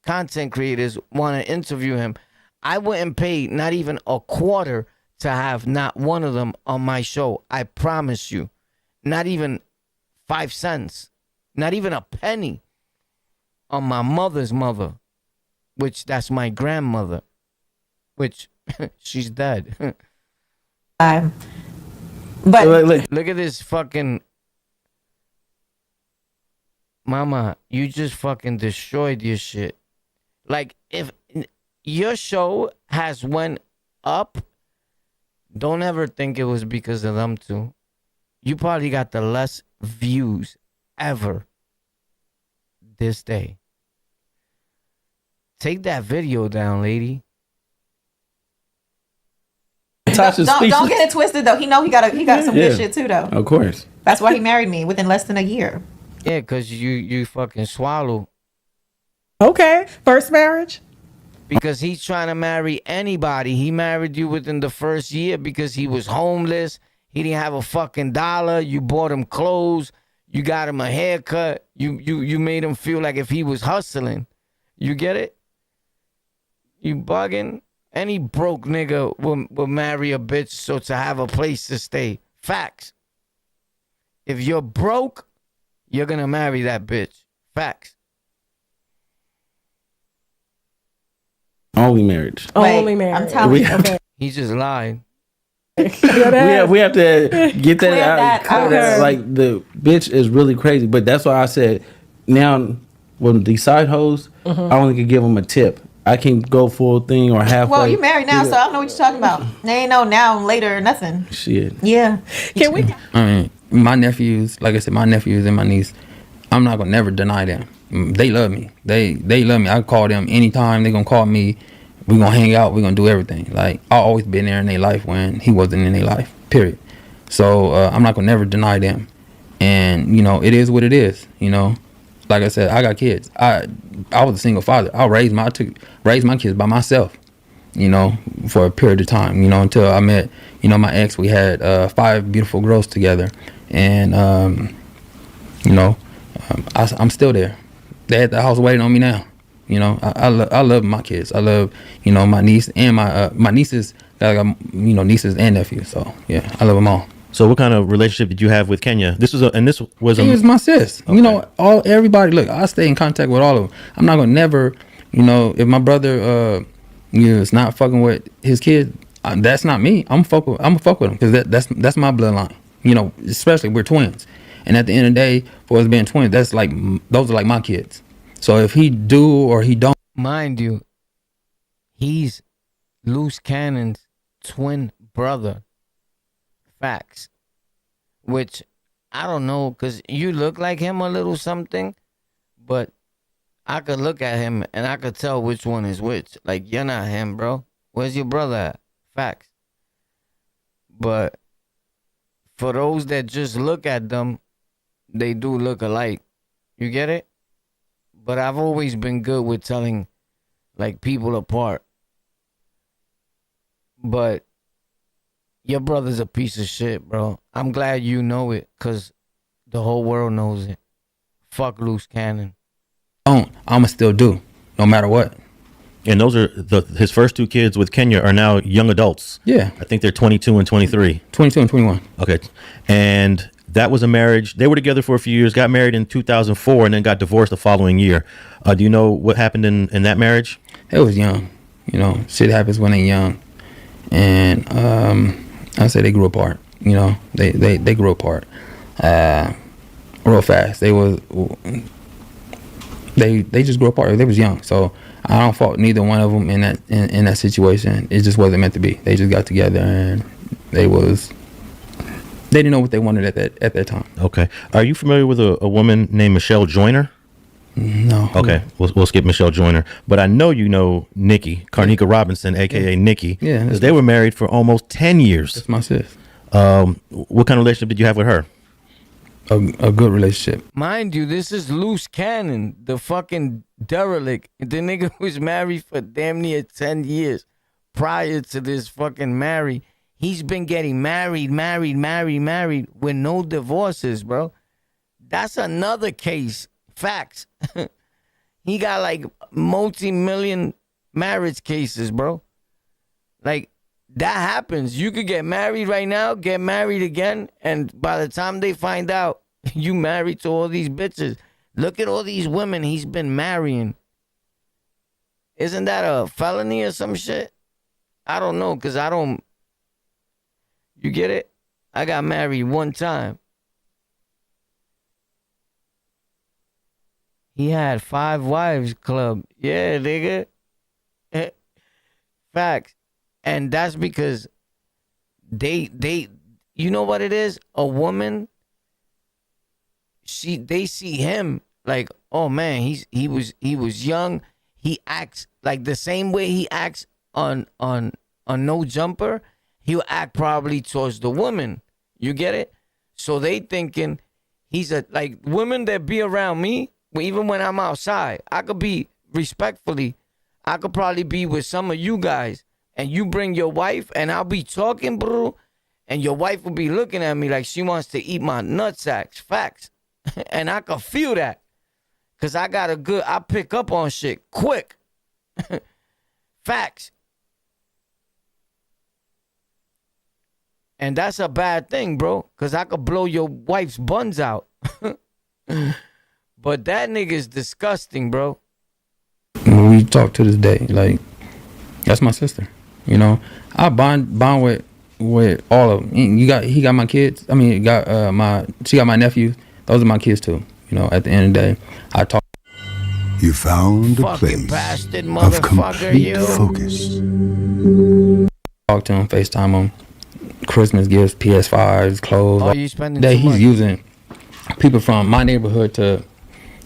[SPEAKER 1] content creators want to interview him. I wouldn't pay not even a quarter to have not one of them on my show. I promise you. Not even 5 cents. Not even a penny on my mother's mother, which that's my grandmother, which she's dead.
[SPEAKER 15] But
[SPEAKER 1] look at this fucking mama. You just fucking destroyed your shit. Like, if your show has went up, don't ever think it was because of them two. You probably got the less views ever this day. Take that video down, lady.
[SPEAKER 15] Don't get it twisted though. He got some good shit too though.
[SPEAKER 4] Of course.
[SPEAKER 15] That's why he married me within less than a year.
[SPEAKER 1] Yeah, cause you fucking swallow.
[SPEAKER 14] Okay, first marriage.
[SPEAKER 1] Because he's trying to marry anybody. He married you within the first year because he was homeless. He didn't have a fucking dollar. You bought him clothes. You got him a haircut. You made him feel like if he was hustling. You get it? You bugging? Any broke nigga will marry a bitch so to have a place to stay. Facts. If you're broke, you're gonna marry that bitch. Facts.
[SPEAKER 4] Only marriage.
[SPEAKER 14] Only marriage.
[SPEAKER 15] I'm telling you. Okay.
[SPEAKER 1] He just lied.
[SPEAKER 4] we have to get that out. Like, the bitch is really crazy, but that's why I said now when these side hoes, I only could give them a tip. I can go full thing or halfway.
[SPEAKER 15] Well, you married now, so I don't know what you're talking about. They ain't no now and later or nothing.
[SPEAKER 4] Shit.
[SPEAKER 15] Yeah.
[SPEAKER 14] Can we?
[SPEAKER 11] I mean, my nephews, like I said, my nephews and my niece, I'm not gonna never deny them. They love me. They love me. I call them anytime. They gonna call me. We gonna hang out. We gonna do everything. Like I always been there in their life when he wasn't in their life. Period. So I'm not gonna never deny them. And you know, it is what it is. You know, like I said, I got kids. I was a single father. I raised my kids by myself. You know, for a period of time. You know, until I met my ex. We had 5 beautiful girls together, and I'm still there. They at the house waiting on me now. You know, I love my kids. I love, my niece and my nieces. I got, nieces and nephews. So yeah, I love them all.
[SPEAKER 3] So what kind of relationship did you have with Kenya? This was
[SPEAKER 11] She was my sis. Okay. Everybody. Look, I stay in contact with all of them. I'm not gonna never, if my brother is not fucking with his kid, that's not me. I'm gonna fuck with him because that's my bloodline. Especially we're twins. And at the end of the day, for us being twins, those are like my kids. So if he do or he don't,
[SPEAKER 1] mind you, he's Luce Cannon's twin brother. Facts. Which I don't know, because you look like him a little something, but I could look at him and I could tell which one is which. Like, you're not him, bro. Where's your brother at? Facts. But for those that just look at them, they do look alike. You get it? But I've always been good with telling, like, people apart. But your brother's a piece of shit, bro. I'm glad you know it, because the whole world knows it. Fuck Luce Cannon.
[SPEAKER 11] I'ma still do, no matter what.
[SPEAKER 3] And those are his first 2 kids with Kenya are now young adults.
[SPEAKER 11] Yeah.
[SPEAKER 3] I think they're 22 and 23.
[SPEAKER 11] 22 and 21.
[SPEAKER 3] Okay. And that was a marriage. They were together for a few years, got married in 2004, and then got divorced the following year. Do you know what happened in that marriage?
[SPEAKER 11] It was young. Shit happens when they're young. And I say they grew apart. They grew apart real fast. They just grew apart. They was young. So I don't fault neither one of them in that situation. It just wasn't meant to be. They just got together and they didn't know what they wanted at that time.
[SPEAKER 3] Okay. Are you familiar with a woman named Michelle Joyner?
[SPEAKER 11] No.
[SPEAKER 3] Okay. We'll skip Michelle Joyner. But I know you know Nikki, Carnica Robinson, a.k.a. Nikki.
[SPEAKER 11] Yeah.
[SPEAKER 3] Because they were married for almost 10 years.
[SPEAKER 11] That's my sis.
[SPEAKER 3] What kind of relationship did you have with her?
[SPEAKER 11] A good relationship.
[SPEAKER 1] Mind you, this is Luce Cannon, the fucking derelict. The nigga was married for damn near 10 years prior to this fucking marry. He's been getting married with no divorces, bro. That's another case. Facts. He got like multi-million marriage cases, bro. Like, that happens. You could get married right now, get married again, and by the time they find out you married to all these bitches, look at all these women he's been marrying. Isn't that a felony or some shit? I don't know, because I don't... You get it? I got married one time. He had 5 wives club. Yeah, nigga. Facts. And that's because they you know what it is? A woman, they see him like, oh man, he was young. He acts like the same way he acts on No Jumper, he'll act probably towards the woman. You get it? So they thinking he's like women that be around me, even when I'm outside, I could be respectfully, I could probably be with some of you guys. And you bring your wife, and I'll be talking, bro, and your wife will be looking at me like she wants to eat my nutsacks. Facts. And I can feel that. Because I pick up on shit quick. Facts. And that's a bad thing, bro, because I could blow your wife's buns out. But that nigga's disgusting, bro.
[SPEAKER 11] When we talk to this day, like, that's my sister. I bond with all of them. He got my kids. I mean, she got my nephews. Those are my kids too. At the end of the day, I talk.
[SPEAKER 16] You found a
[SPEAKER 1] Fucking
[SPEAKER 16] place
[SPEAKER 1] bastard
[SPEAKER 16] of
[SPEAKER 1] motherfucker,
[SPEAKER 16] complete
[SPEAKER 1] you.
[SPEAKER 16] focus.
[SPEAKER 11] Talk to him, FaceTime him, Christmas gifts, PS5s, clothes.
[SPEAKER 1] Oh, you spending
[SPEAKER 11] that
[SPEAKER 1] too
[SPEAKER 11] he's
[SPEAKER 1] much.
[SPEAKER 11] using people from my neighborhood to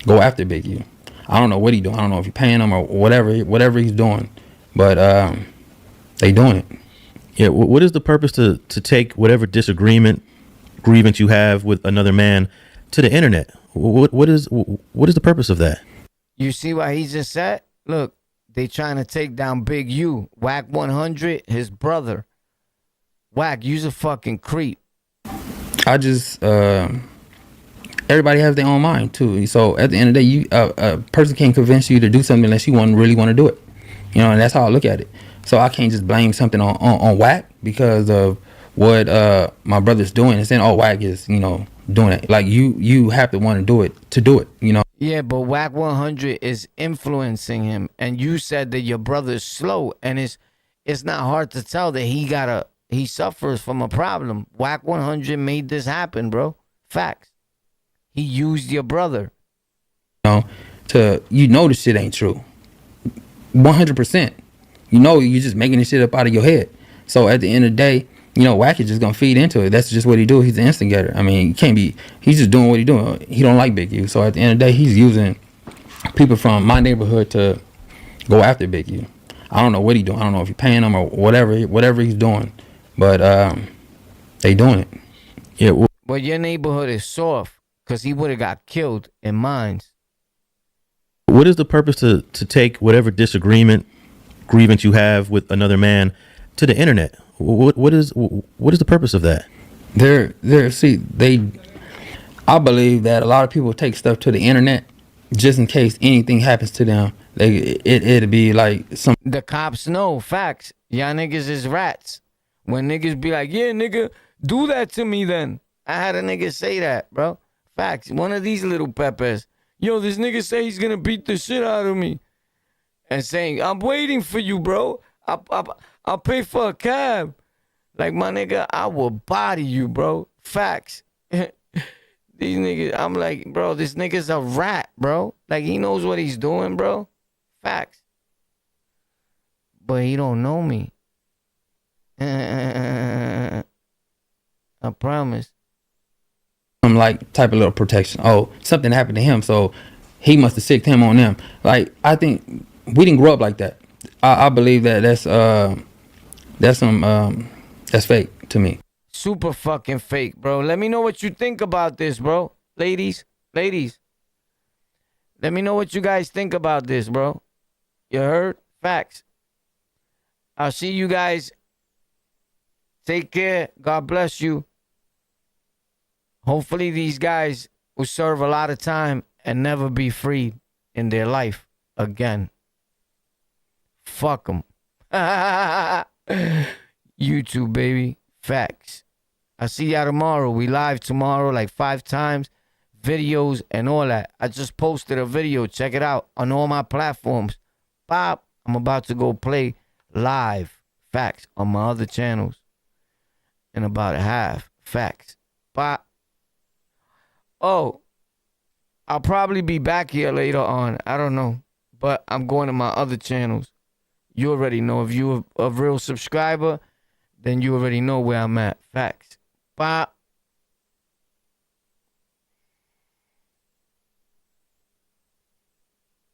[SPEAKER 11] go after Big U. I don't know what he doing. I don't know if he paying him or whatever he's doing, but they doing it.
[SPEAKER 3] Yeah. What is the purpose to take whatever grievance you have with another man to the internet? What is the purpose of that?
[SPEAKER 1] You see what he just said? Look, they trying to take down Big U. WACK 100, his brother. WACK, you's a fucking creep.
[SPEAKER 11] I just everybody has their own mind too. So at the end of the day, you a person can't convince you to do something unless you really want to do it. You know, and that's how I look at it. So I can't just blame something on WACK because of what my brother's doing and saying, oh, WACK is, doing it. Like you have to want to do it, you know.
[SPEAKER 1] Yeah, but WACK 100 is influencing him, and you said that your brother's slow, and it's not hard to tell that he suffers from a problem. WACK 100 made this happen, bro. Facts. He used your brother.
[SPEAKER 11] You know this shit ain't true. 100%. You're just making this shit up out of your head. So at the end of the day, WACK is just gonna feed into it. That's just what he do. He's an instigator. I mean, he's just doing what he doing. He don't like Big U. So at the end of the day, he's using people from my neighborhood to go after Big U. I don't know what he doing. I don't know if he paying him or whatever he's doing, but they doing it.
[SPEAKER 3] Yeah.
[SPEAKER 1] Well, your neighborhood is soft because he would have got killed in mines.
[SPEAKER 3] What is the purpose to take whatever grievance you have with another man to the internet? What is the purpose of that?
[SPEAKER 11] I believe that a lot of people take stuff to the internet just in case anything happens to them. It'd be like some.
[SPEAKER 1] The cops know. Facts. Y'all niggas is rats. When niggas be like, yeah, nigga, do that to me then. I had a nigga say that, bro. Facts. One of these little peppers. Yo, this nigga say he's gonna beat the shit out of me. And saying, I'm waiting for you, bro. I'll pay for a cab. Like, my nigga, I will body you, bro. Facts. These niggas, I'm like, bro, this nigga's a rat, bro. Like, he knows what he's doing, bro. Facts. But he don't know me. I promise.
[SPEAKER 11] Some like type of little protection. Oh, something happened to him, so he must have sicked him on them. Like, I think we didn't grow up like that. I believe that's fake to me.
[SPEAKER 1] Super fucking fake, bro. Let me know what you think about this, bro. Ladies. Let me know what you guys think about this, bro. You heard? Facts. I'll see you guys. Take care. God bless you. Hopefully these guys will serve a lot of time and never be freed in their life again. Fuck them. YouTube, baby. Facts. I'll see y'all tomorrow. We live tomorrow like 5 times. Videos and all that. I just posted a video. Check it out on all my platforms. Bob, I'm about to go play live. Facts on my other channels. In about a half. Facts. Bob. Oh, I'll probably be back here later on. I don't know. But I'm going to my other channels. You already know. If you're a real subscriber, then you already know where I'm at. Facts. Bye.